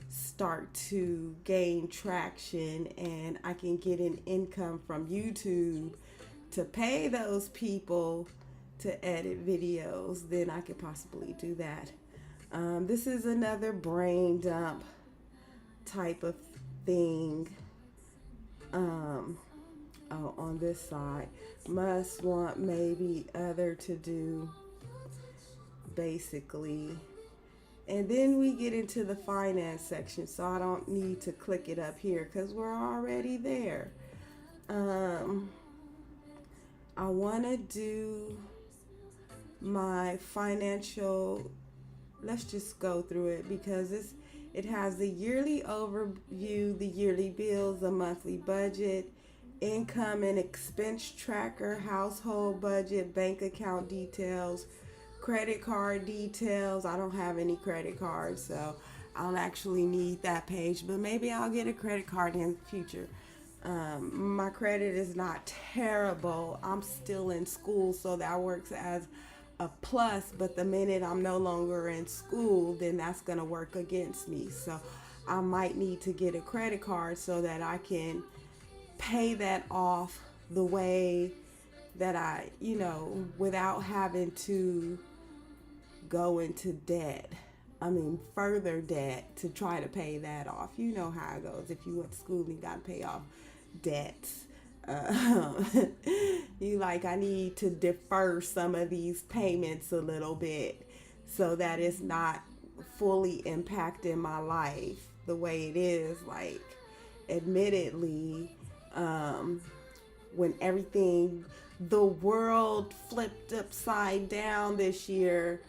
S1: start to gain traction and I can get an income from YouTube to pay those people to edit videos, then I could possibly do that. This is another brain dump type of thing. On this side, must, want, maybe, other, to do, basically. And then we get into the finance section, so I don't need to click it up here because we're already there. I want to do my financial, let's just go through it because it has the yearly overview, the yearly bills, the monthly budget, income and expense tracker, household budget, bank account details, credit card details. I don't have any credit cards, so I don't actually need that page, but maybe I'll get a credit card in the future. My credit is not terrible. I'm still in school, so that works as a plus, but the minute I'm no longer in school, then that's going to work against me. So I might need to get a credit card so that I can pay that off the way that I, without having to go into debt. I mean, further debt to try to pay that off. You know how it goes. If you went to school and you got to pay off debts. I need to defer some of these payments a little bit so that it's not fully impacting my life the way it is. Like, admittedly, when the world flipped upside down this year,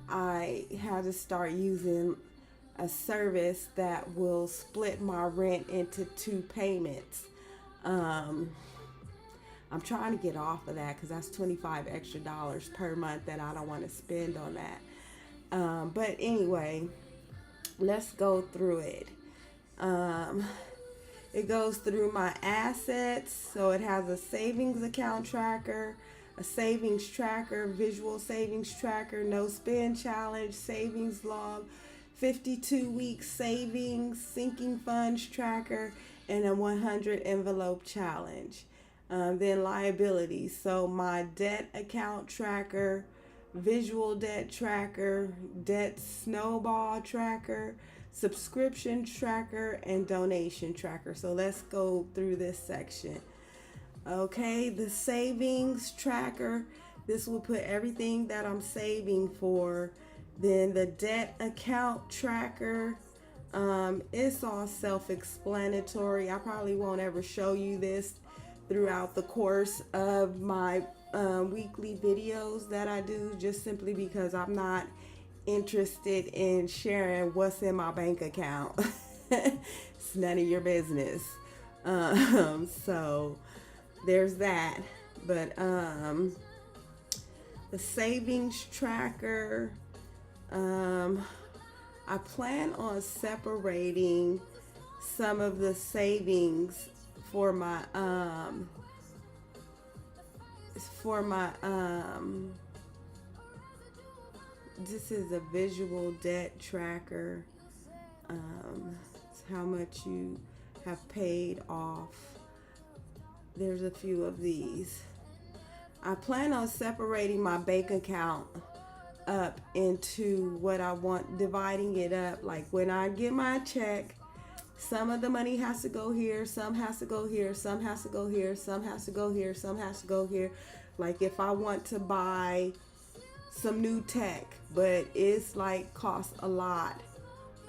S1: I had to start using a service that will split my rent into 2 payments. I'm trying to get off of that because that's $25 extra per month that I don't want to spend on that. But anyway, let's go through it. It goes through my assets. So it has a savings account tracker, a savings tracker, visual savings tracker, no spend challenge, savings log, 52-week savings, sinking funds tracker, and a 100 envelope challenge. Then liabilities. So my debt account tracker, visual debt tracker, debt snowball tracker, subscription tracker, and donation tracker. So let's go through this section. Okay, the savings tracker. This will put everything that I'm saving for. Then the debt account tracker. It's all self-explanatory. I probably won't ever show you this throughout the course of my weekly videos that I do, just simply because I'm not interested in sharing what's in my bank account. It's none of your business. So there's that. But the savings tracker, I plan on separating some of the savings for my for my this is a visual debt tracker. It's how much you have paid off. There's a few of these. I plan on separating my bank account up into what I want, dividing it up. Like when I get my check, some of the money has to go here, some has to go here, some has to go here, some has to go here, some has to go here. Like if I want to buy some new tech, but it's like costs a lot,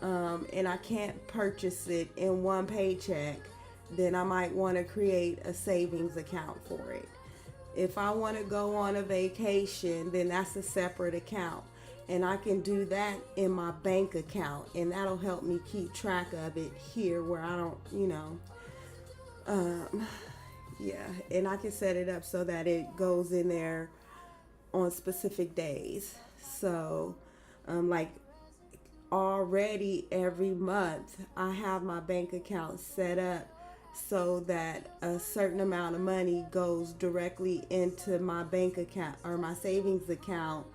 S1: and I can't purchase it in one paycheck, then I might want to create a savings account for it. If I want to go on a vacation, then that's a separate account. And I can do that in my bank account. And that'll help me keep track of it here where I don't, yeah. And I can set it up so that it goes in there on specific days. So, like already every month, I have my bank account set up so that a certain amount of money goes directly into my bank account or my savings account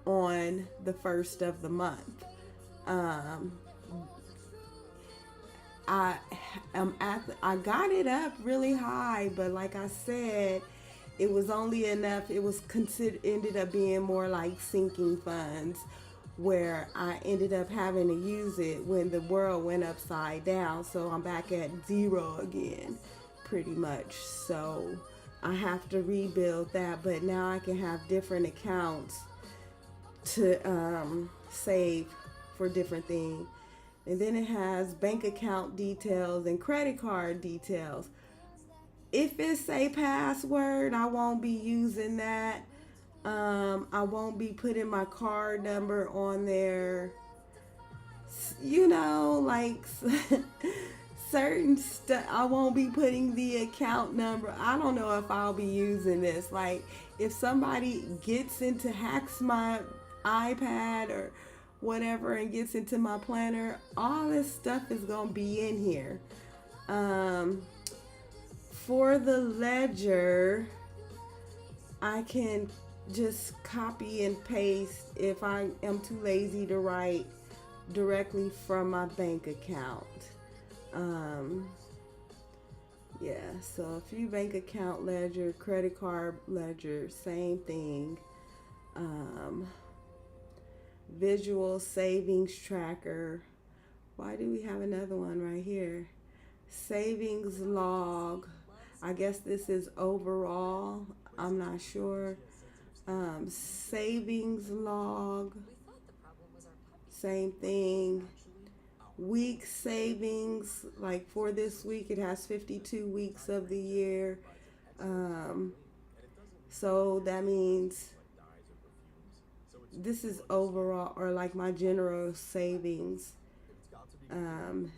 S1: on the first of the month. I got it up really high, but like I said, it was only enough. It was ended up being more like sinking funds, where I ended up having to use it when the world went upside down. So I'm back at zero again, pretty much. So I have to rebuild that, but now I can have different accounts to save for different things. And then it has bank account details and credit card details. If it's a password, I won't be using that. I won't be putting my card number on there. Like certain stuff. I won't be putting the account number. I don't know if I'll be using this. Like if somebody hacks my iPad or whatever and gets into my planner, all this stuff is going to be in here. For the ledger, I can just copy and paste if I am too lazy to write directly from my bank account. So a few bank account ledger, credit card ledger, same thing. Visual savings tracker. Why do we have another one right here? Savings log. I guess this is overall. I'm not sure. Savings log, same thing. Week savings, like for this week, it has 52 weeks of the year. So that means this is overall, or like my general savings.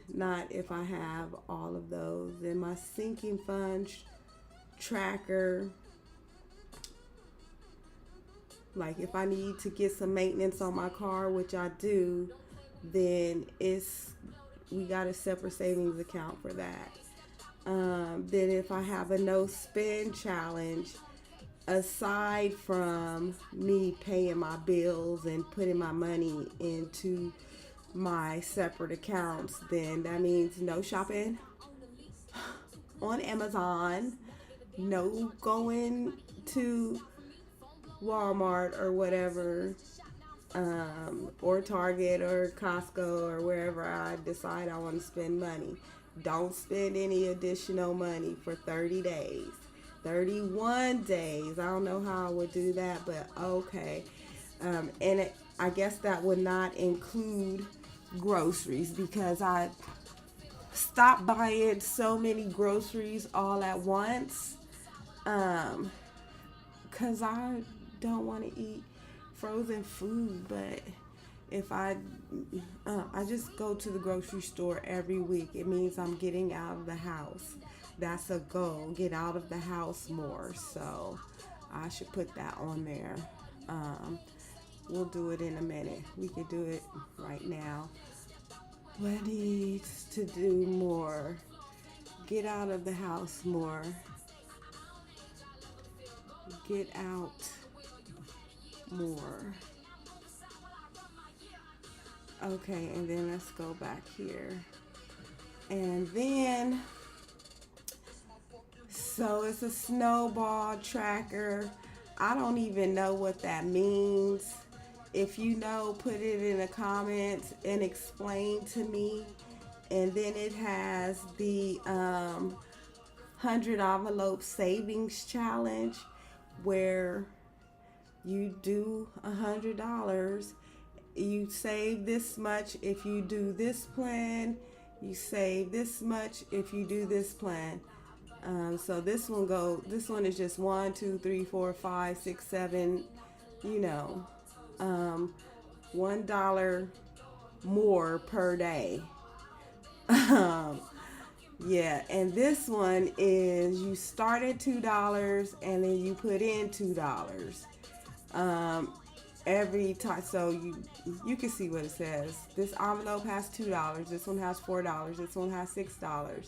S1: Not if I have all of those. And my sinking funds tracker, like if I need to get some maintenance on my car, which I do, then we got a separate savings account for that. Then if I have a no spend challenge, aside from me paying my bills and putting my money into my separate accounts, then that means no shopping on Amazon, no going to Walmart or whatever, or Target or Costco or wherever I decide I want to spend money. Don't spend any additional money for 30 days. 31 days. I don't know how I would do that, but okay. I guess that would not include groceries, because I stopped buying so many groceries all at once, because I don't want to eat frozen food. But if I just go to the grocery store every week, it means I'm getting out of the house. That's a goal, get out of the house more. So I should put that on there. we'll do it in a minute. We could do it right now. What needs to do more? Get out of the house more. Get out more. Okay, and then let's go back here. And then, so it's a snowball tracker. I don't even know what that means. If you know, put it in the comments and explain to me. And then it has the 100 envelope savings challenge, where you do $100. You save this much if you do this plan. You save this much if you do this plan. So this one is just 1, 2, 3, 4, 5, 6, 7, $1 more per day. Yeah, and this one is you start at $2 and then you put in $2 every time. So you can see what it says. This envelope has $2. This one has $4. This one has $6.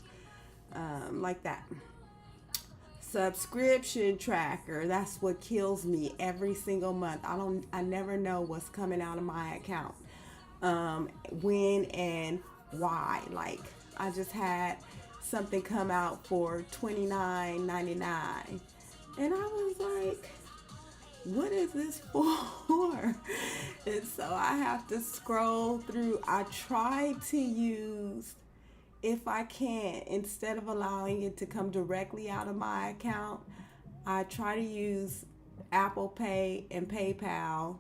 S1: Like that. Subscription tracker. That's what kills me every single month. I never know what's coming out of my account. When and why. Like, I just had something come out for $29.99, and I was like, what is this for? And so I have to scroll through. I try to use, if I can, instead of allowing it to come directly out of my account, I try to use Apple Pay and PayPal,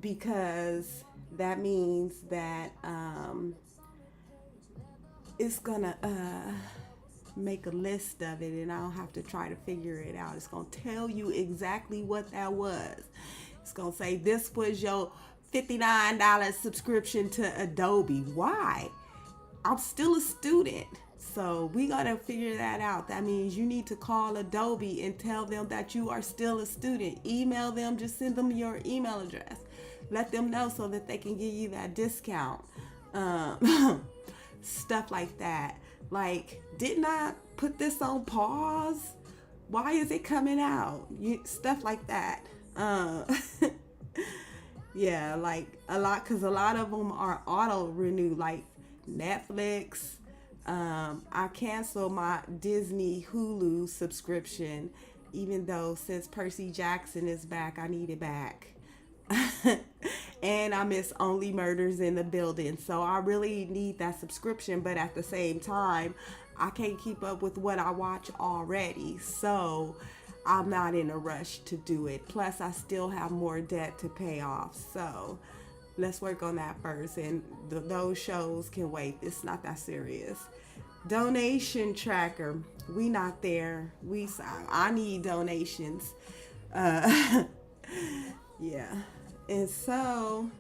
S1: because that means that it's gonna make a list of it, and I don't have to try to figure it out. It's gonna tell you exactly what that was. It's gonna say this was your $59 subscription to Adobe. Why? I'm still a student, so we gotta figure that out. That means you need to call Adobe and tell them that you are still a student. Email them, just send them your email address. Let them know so that they can give you that discount. Stuff like that. Like, didn't I put this on pause? Why is it coming out? Stuff like that. Yeah, like a lot, because a lot of them are auto renew, like Netflix. I canceled my Disney Hulu subscription, even though since Percy Jackson is back, I need it back. And I miss Only Murders in the Building, so I really need that subscription. But at the same time, I can't keep up with what I watch already, so I'm not in a rush to do it. Plus, I still have more debt to pay off, so let's work on that first. And those shows can wait. It's not that serious. Donation tracker. We not there. I need donations. Yeah. And so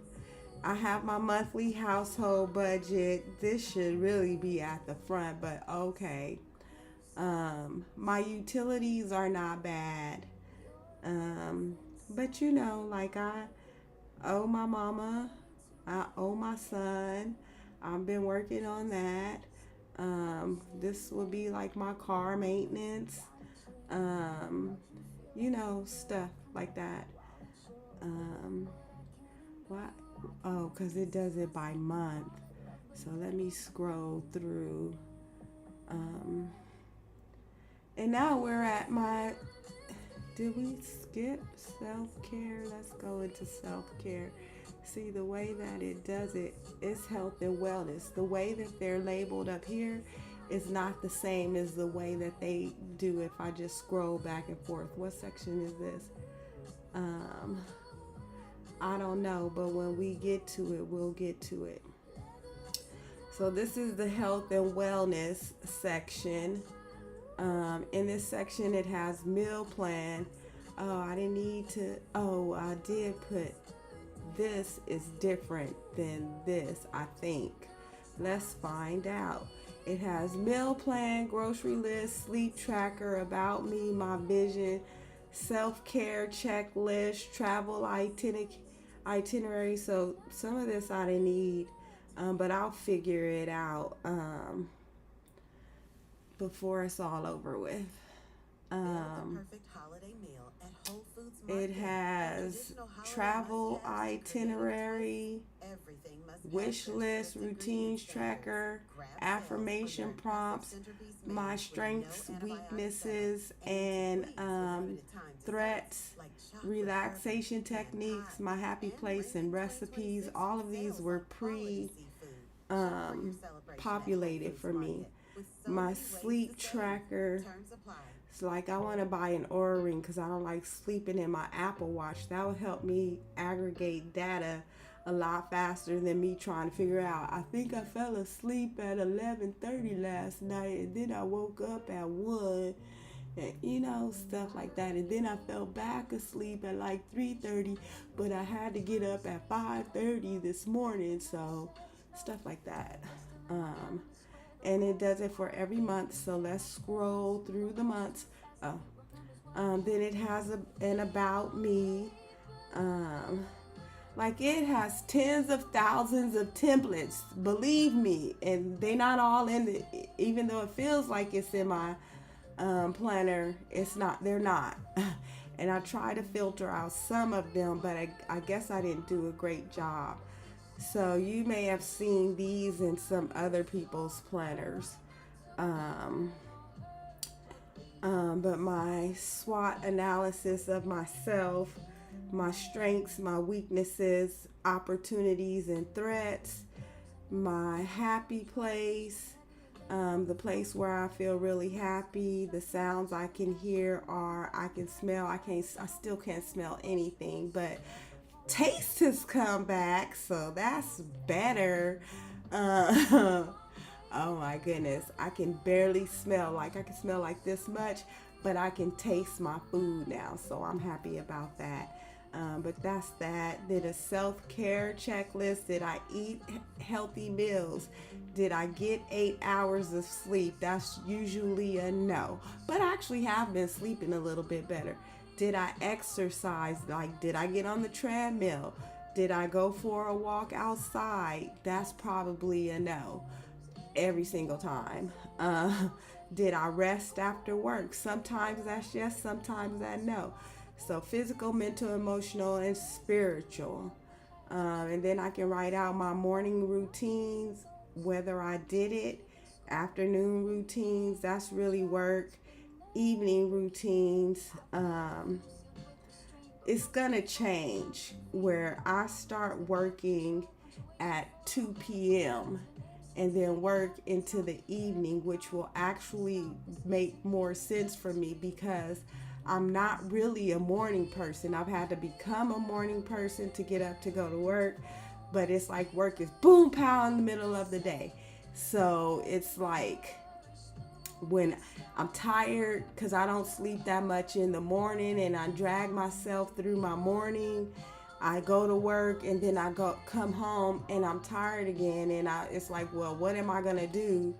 S1: I have my monthly household budget. This should really be at the front, but okay. My utilities are not bad. But like, I owe my mama, I owe my son. I've been working on that. This will be like my car maintenance. Stuff like that. What? Oh, because it does it by month. So let me scroll through. And now we're at did we skip self-care? Let's go into self-care. See, the way that it does it is health and wellness. The way that they're labeled up here is not the same as the way that they do if I just scroll back and forth. What section is this? I don't know, but when we get to it, we'll get to it. So this is the health and wellness section. In this section, it has meal plan. Oh, I didn't need to. Oh, I did put this is different than this, I think. Let's find out. It has meal plan, grocery list, sleep tracker, about me, my vision, self-care checklist, travel itinerary. So some of this I didn't need, but I'll figure it out before it's all over with. Um, it has travel itinerary, wish list, routines tracker, affirmation prompts, my strengths, weaknesses, and threats, relaxation techniques, my happy place, and recipes. All of these were pre populated for me. My sleep tracker. It's like I want to buy an Oura ring because I don't like sleeping in my Apple Watch. That would help me aggregate data a lot faster than me trying to figure out. I think I fell asleep at 11:30 last night, and then I woke up at 1, and stuff like that. And then I fell back asleep at like 3:30, but I had to get up at 5:30 this morning. So stuff like that. And it does it for every month. So let's scroll through the months. Then it has an about me. Like it has tens of thousands of templates, believe me, and they're not all in the. Even though it feels like it's in my planner, it's not. They're not. And I try to filter out some of them, but I guess I didn't do a great job. So you may have seen these in some other people's planners. But my SWOT analysis of myself, my strengths, my weaknesses, opportunities, and threats, my happy place, the place where I feel really happy, the sounds I can hear or I can smell. I still can't smell anything, but taste has come back, so that's better. Oh my goodness, I can barely smell. Like I can smell like this much, but I can taste my food now, so I'm happy about that. But that's that. Did a self-care checklist. Did I eat healthy meals? Did I get 8 hours of sleep? That's usually a no, but I actually have been sleeping a little bit better. Did I exercise? Like, did I get on the treadmill? Did I go for a walk outside? That's probably a no every single time. Did I rest after work? Sometimes that's yes, sometimes that no. So physical, mental, emotional, and spiritual. And then I can write out my morning routines, whether I did it, afternoon routines, that's really work, evening routines. It's gonna change where I start working at 2 p.m. and then work into the evening, which will actually make more sense for me because I'm not really a morning person. I've had to become a morning person to get up to go to work, but it's like work is boom pow in the middle of the day. So it's like when I'm tired because I don't sleep that much in the morning and I drag myself through my morning, I go to work and then I come home and I'm tired again, and it's like, well, what am I gonna do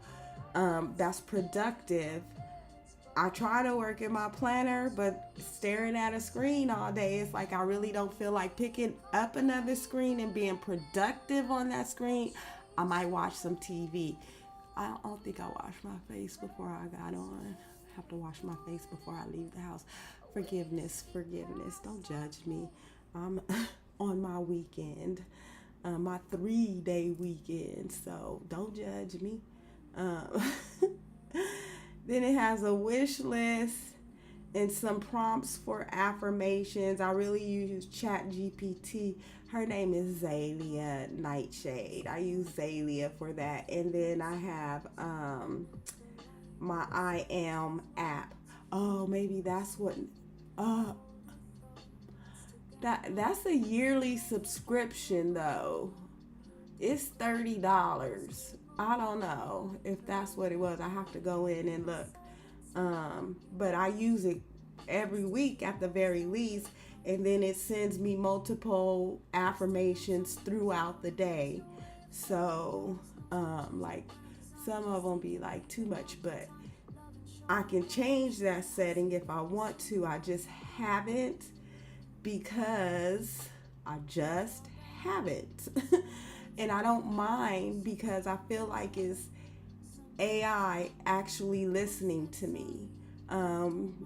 S1: that's productive? I try to work in my planner, but staring at a screen all day, it's like I really don't feel like picking up another screen and being productive on that screen. I might watch some TV. I don't think I washed my face before I got on. I have to wash my face before I leave the house. Forgiveness. Don't judge me. I'm on my weekend, my 3-day weekend, so don't judge me. Then it has a wish list and some prompts for affirmations. I really use ChatGPT. Her name is Zalia Nightshade. I use Zalia for that. And then I have my I Am app. Oh, maybe that's what. That's a yearly subscription though. It's $30. I don't know if that's what it was. I have to go in and look. But I use it every week at the very least, and then it sends me multiple affirmations throughout the day. So, like some of them be like too much, but I can change that setting if I want to. I just haven't because I just haven't. And I don't mind because I feel like it's AI actually listening to me.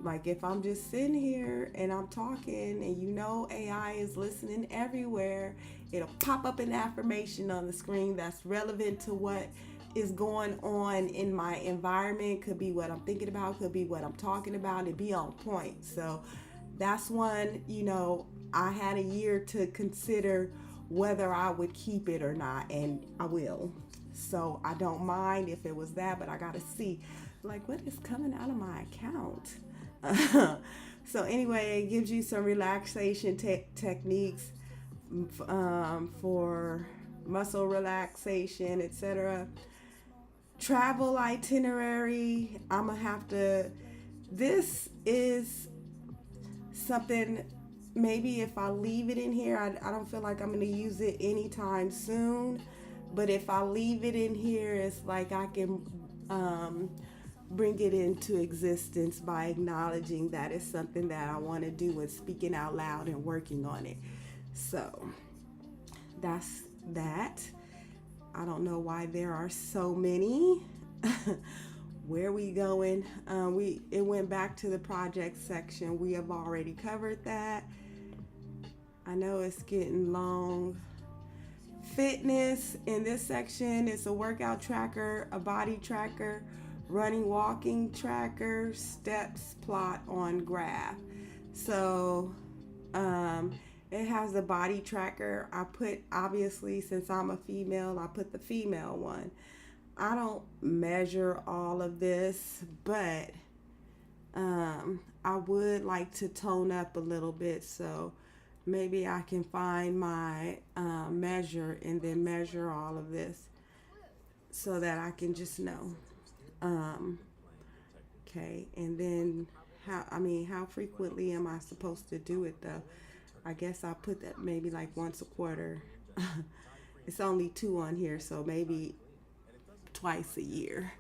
S1: Like if I'm just sitting here and I'm talking and AI is listening everywhere, it'll pop up an affirmation on the screen that's relevant to what is going on in my environment. Could be what I'm thinking about, could be what I'm talking about, and be on point. So that's one, I had a year to consider whether I would keep it or not, and I will. So I don't mind if it was that, but I gotta see like what is coming out of my account. So anyway, it gives you some relaxation techniques for muscle relaxation, etc. Travel itinerary. I'm gonna have to. This is something. Maybe if I leave it in here, I don't feel like I'm gonna use it anytime soon. But if I leave it in here, it's like I can bring it into existence by acknowledging that it's something that I want to do and speaking out loud and working on it. So that's that. I don't know why there are so many. Where we going? It went back to the project section. We have already covered that. I know it's getting long. Fitness in this section, it's a workout tracker, a body tracker, running, walking tracker, steps plot on graph. So it has the body tracker. I put, obviously, since I'm a female, I put the female one. I don't measure all of this, but I would like to tone up a little bit, so maybe I can find my measure and then measure all of this so that I can just know. Okay, and then how frequently am I supposed to do it though? I guess I put that maybe like once a quarter. It's only 2 on here, so maybe twice a year.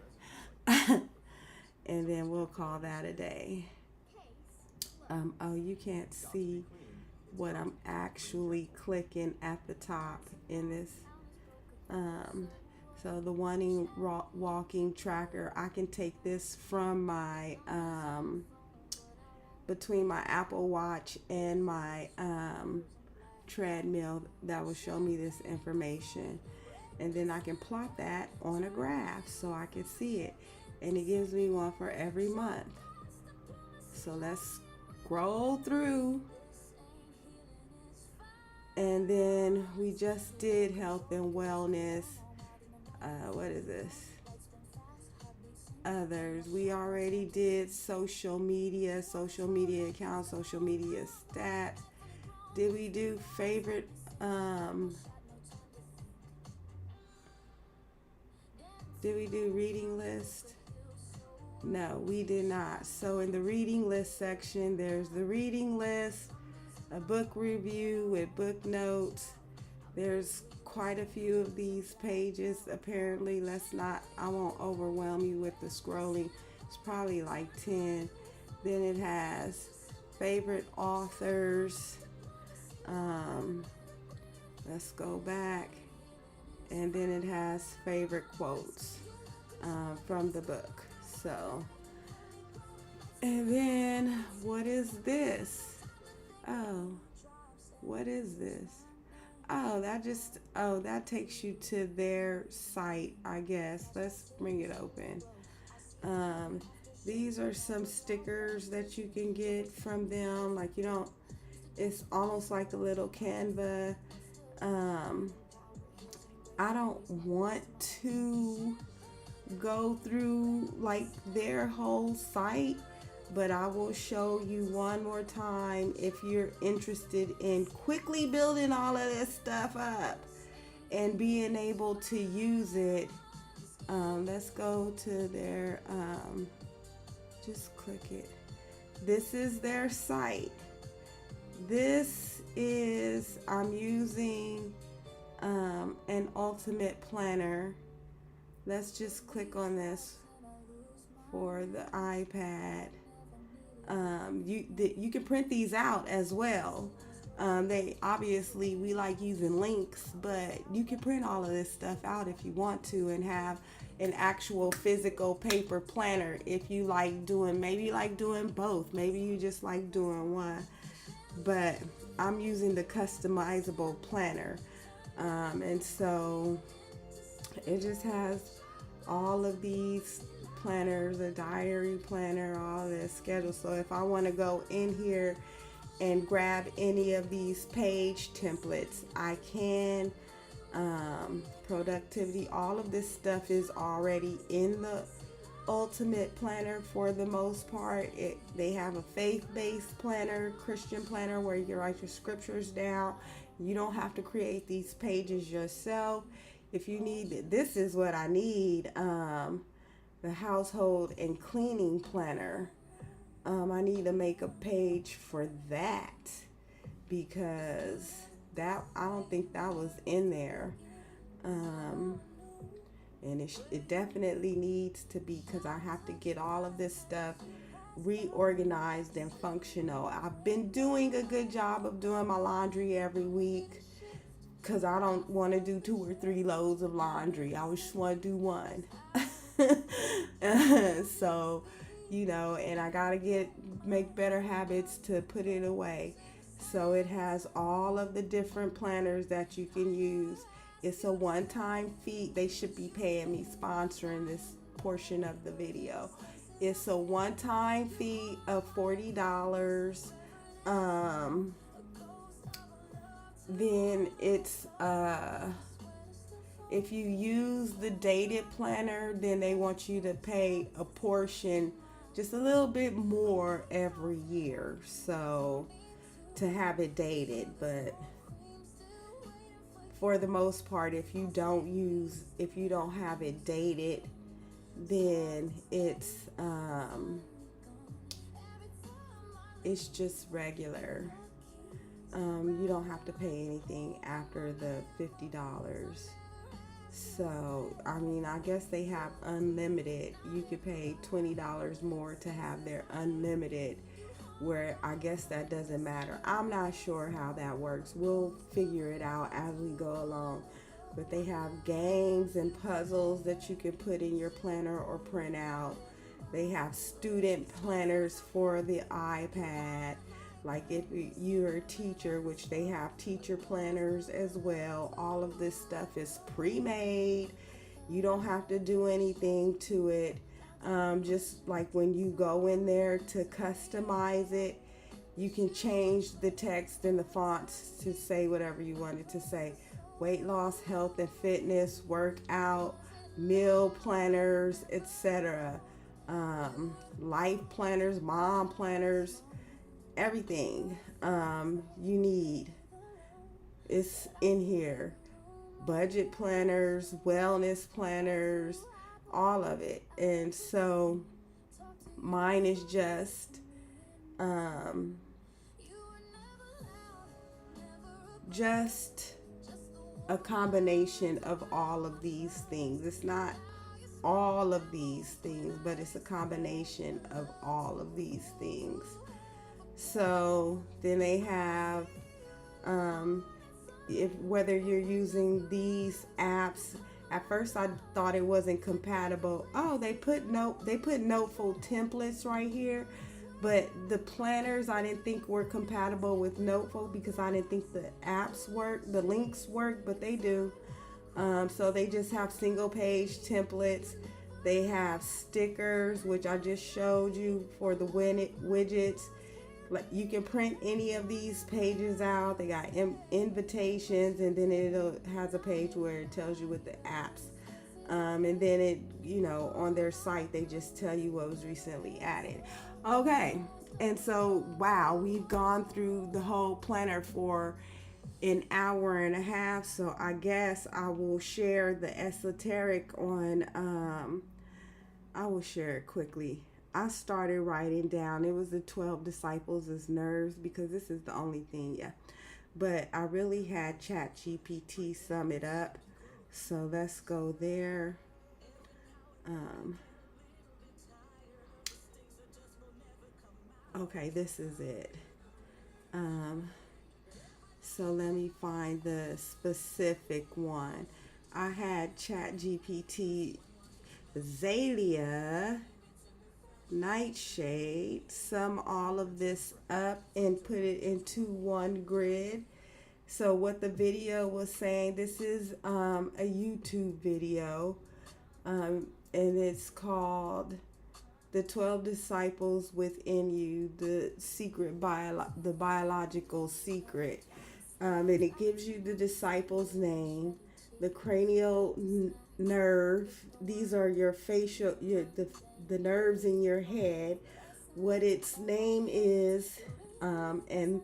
S1: And then we'll call that a day. Oh, you can't see what I'm actually clicking at the top in this. So the walking tracker, I can take this from my between my Apple Watch and my treadmill. That will show me this information, and then I can plot that on a graph so I can see it, and it gives me one for every month. So let's scroll through. And then we just did health and wellness. What is this? Others. We already did social media accounts, social media stats. Did we do favorite? Did we do reading list? No, we did not. So in the reading list section, there's the reading list, a book review with book notes. There's quite a few of these pages apparently. I won't overwhelm you with the scrolling. It's probably like 10. Then it has favorite authors. Let's go back. And then it has favorite quotes from the book. So, and then what is this? Oh, what is this? Oh, that takes you to their site, I guess. Let's bring it open. These are some stickers that you can get from them. Like it's almost like a little Canva. I don't want to go through like their whole site, but I will show you one more time if you're interested in quickly building all of this stuff up and being able to use it. Let's go to their, just click it. This is their site. I'm using an ultimate planner. Let's just click on this for the iPad. You can print these out as well. They obviously, we like using links, but you can print all of this stuff out if you want to and have an actual physical paper planner if you like doing, maybe you like doing both, maybe you just like doing one. But I'm using the customizable planner, and so it just has all of these planners, a diary planner, all this schedule. So if I want to go in here and grab any of these page templates, I can. Productivity, all of this stuff is already in the ultimate planner for the most part. They have a faith-based planner, Christian planner, where you can write your scriptures down. You don't have to create these pages yourself. If you need, this is what I need, the household and cleaning planner. I need to make a page for that because that, I don't think that was in there. And it definitely needs to be, because I have to get all of this stuff reorganized and functional. I've been doing a good job of doing my laundry every week because I don't want to do 2 or 3 loads of laundry. I just want to do one. So, and I gotta make better habits to put it away. So it has all of the different planners that you can use. It's a one-time fee. They should be paying me, sponsoring this portion of the video. It's a one-time fee of $40. Then it's if you use the dated planner, then they want you to pay a portion, just a little bit more every year, so to have it dated. But for the most part, if you don't have it dated, then it's just regular. You don't have to pay anything after the $50. So, I guess they have unlimited. You could pay $20 more to have their unlimited, where I guess that doesn't matter. I'm not sure how that works. We'll figure it out as we go along. But they have games and puzzles that you can put in your planner or print out. They have student planners for the iPad. Like if you're a teacher, which they have teacher planners as well. All of this stuff is pre-made. You don't have to do anything to it. Just like when you go in there to customize it, you can change the text and the fonts to say whatever you want it to say. Weight loss, health and fitness, workout, meal planners, etc. Life planners, mom planners, everything you need is in here. Budget planners, wellness planners, all of it. And so mine is just a combination of all of these things. It's not all of these things, but it's a combination of all of these things. So then they have whether you're using these apps. At first I thought it wasn't compatible. Oh, they put Noteful templates right here, but the planners I didn't think were compatible with Noteful because I didn't think the apps work, the links work, but they do. So they just have single page templates. They have stickers, which I just showed you for the widgets. Like you can print any of these pages out. They got invitations, and then it has a page where it tells you with the apps. And then it, on their site, they just tell you what was recently added. Okay. And so, wow, we've gone through the whole planner for an hour and a half. So I guess I will share the esoteric on, I will share it quickly. I started writing down, it was the 12 disciples as nerves, because this is the only thing, but I really had ChatGPT sum it up. So let's go there. Okay, this is it. So let me find the specific one. I had Chat GPT, Zalia, Nightshade, sum all of this up and put it into one grid. So what the video was saying, this is a YouTube video, and it's called "The 12 Disciples Within You: The Secret the Biological Secret," and it gives you the disciple's name, the cranial nerve. These are your facial, the nerves in your head, what its name is, and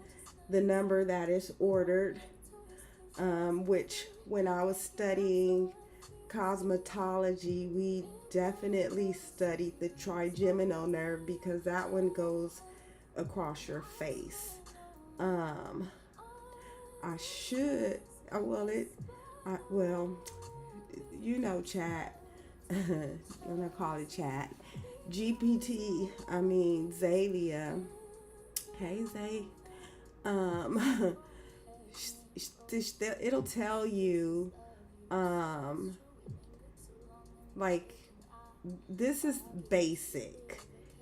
S1: the number that is ordered, which when I was studying cosmetology, we definitely studied the trigeminal nerve because that one goes across your face. I should, well, you know, chat. I'm gonna call it chat. Zalia. Hey, Zay. It'll tell you, like, this is basic.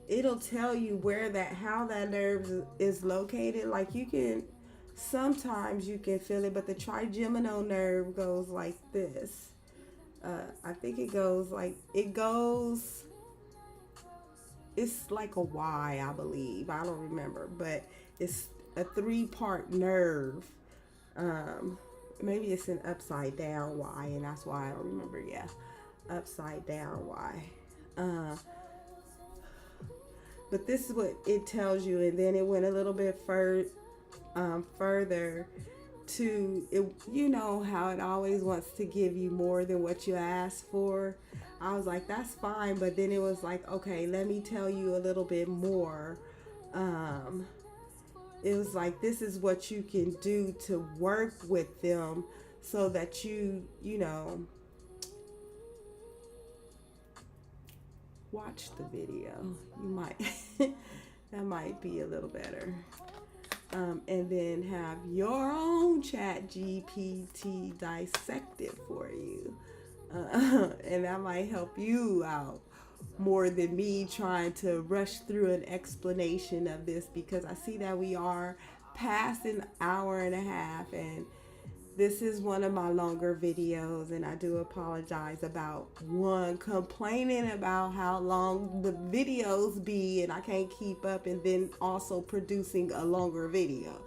S1: It'll tell you how that nerve is located. Like, sometimes you can feel it, but the trigeminal nerve goes like this. I think it's like a Y, I believe. I don't remember, but it's a 3-part nerve. Maybe it's an upside down Y, and that's why I don't remember. Yeah, upside down Y. But this is what it tells you, and then it went a little bit further to it. You know how it always wants to give you more than what you asked for. I was like, that's fine, but then it was like, okay, let me tell you a little bit more. It was like, this is what you can do to work with them so that you know, watch the video. You might, that might be a little better. And then have your own Chat GPT dissect it for you. And that might help you out more than me trying to rush through an explanation of this, because I see that we are past an hour and a half, and this is one of my longer videos, and I do apologize about complaining about how long the videos be, and I can't keep up, and then also producing a longer video.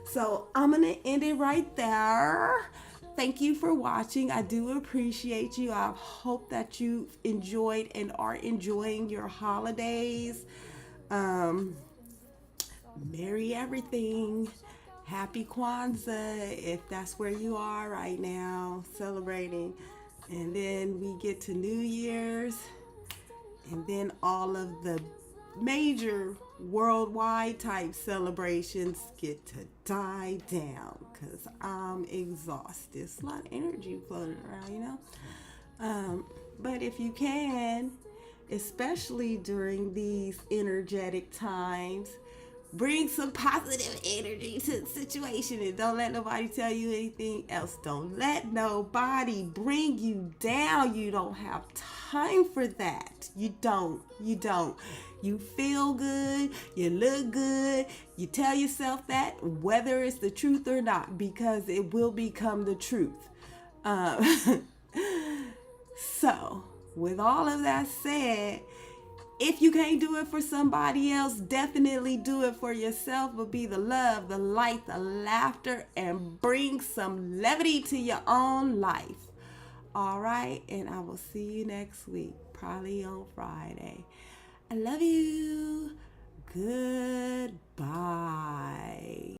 S1: So I'm gonna end it right there. Thank you for watching. I do appreciate you. I hope that you enjoyed and are enjoying your holidays. Merry everything. Happy Kwanzaa, if that's where you are right now, celebrating. And then we get to New Year's, and then all of the major worldwide type celebrations get to die down because I'm exhausted. It's a lot of energy floating around, you know. But if you can, especially during these energetic times, bring some positive energy to the situation, and don't let nobody tell you anything else. Don't let nobody bring you down. You don't have time for that. You don't. You feel good. You look good. You tell yourself that, whether it's the truth or not, because it will become the truth. So, with all of that said, if you can't do it for somebody else, definitely do it for yourself. But be the love, the light, the laughter, and bring some levity to your own life. All right, and I will see you next week, probably on Friday. I love you. Goodbye.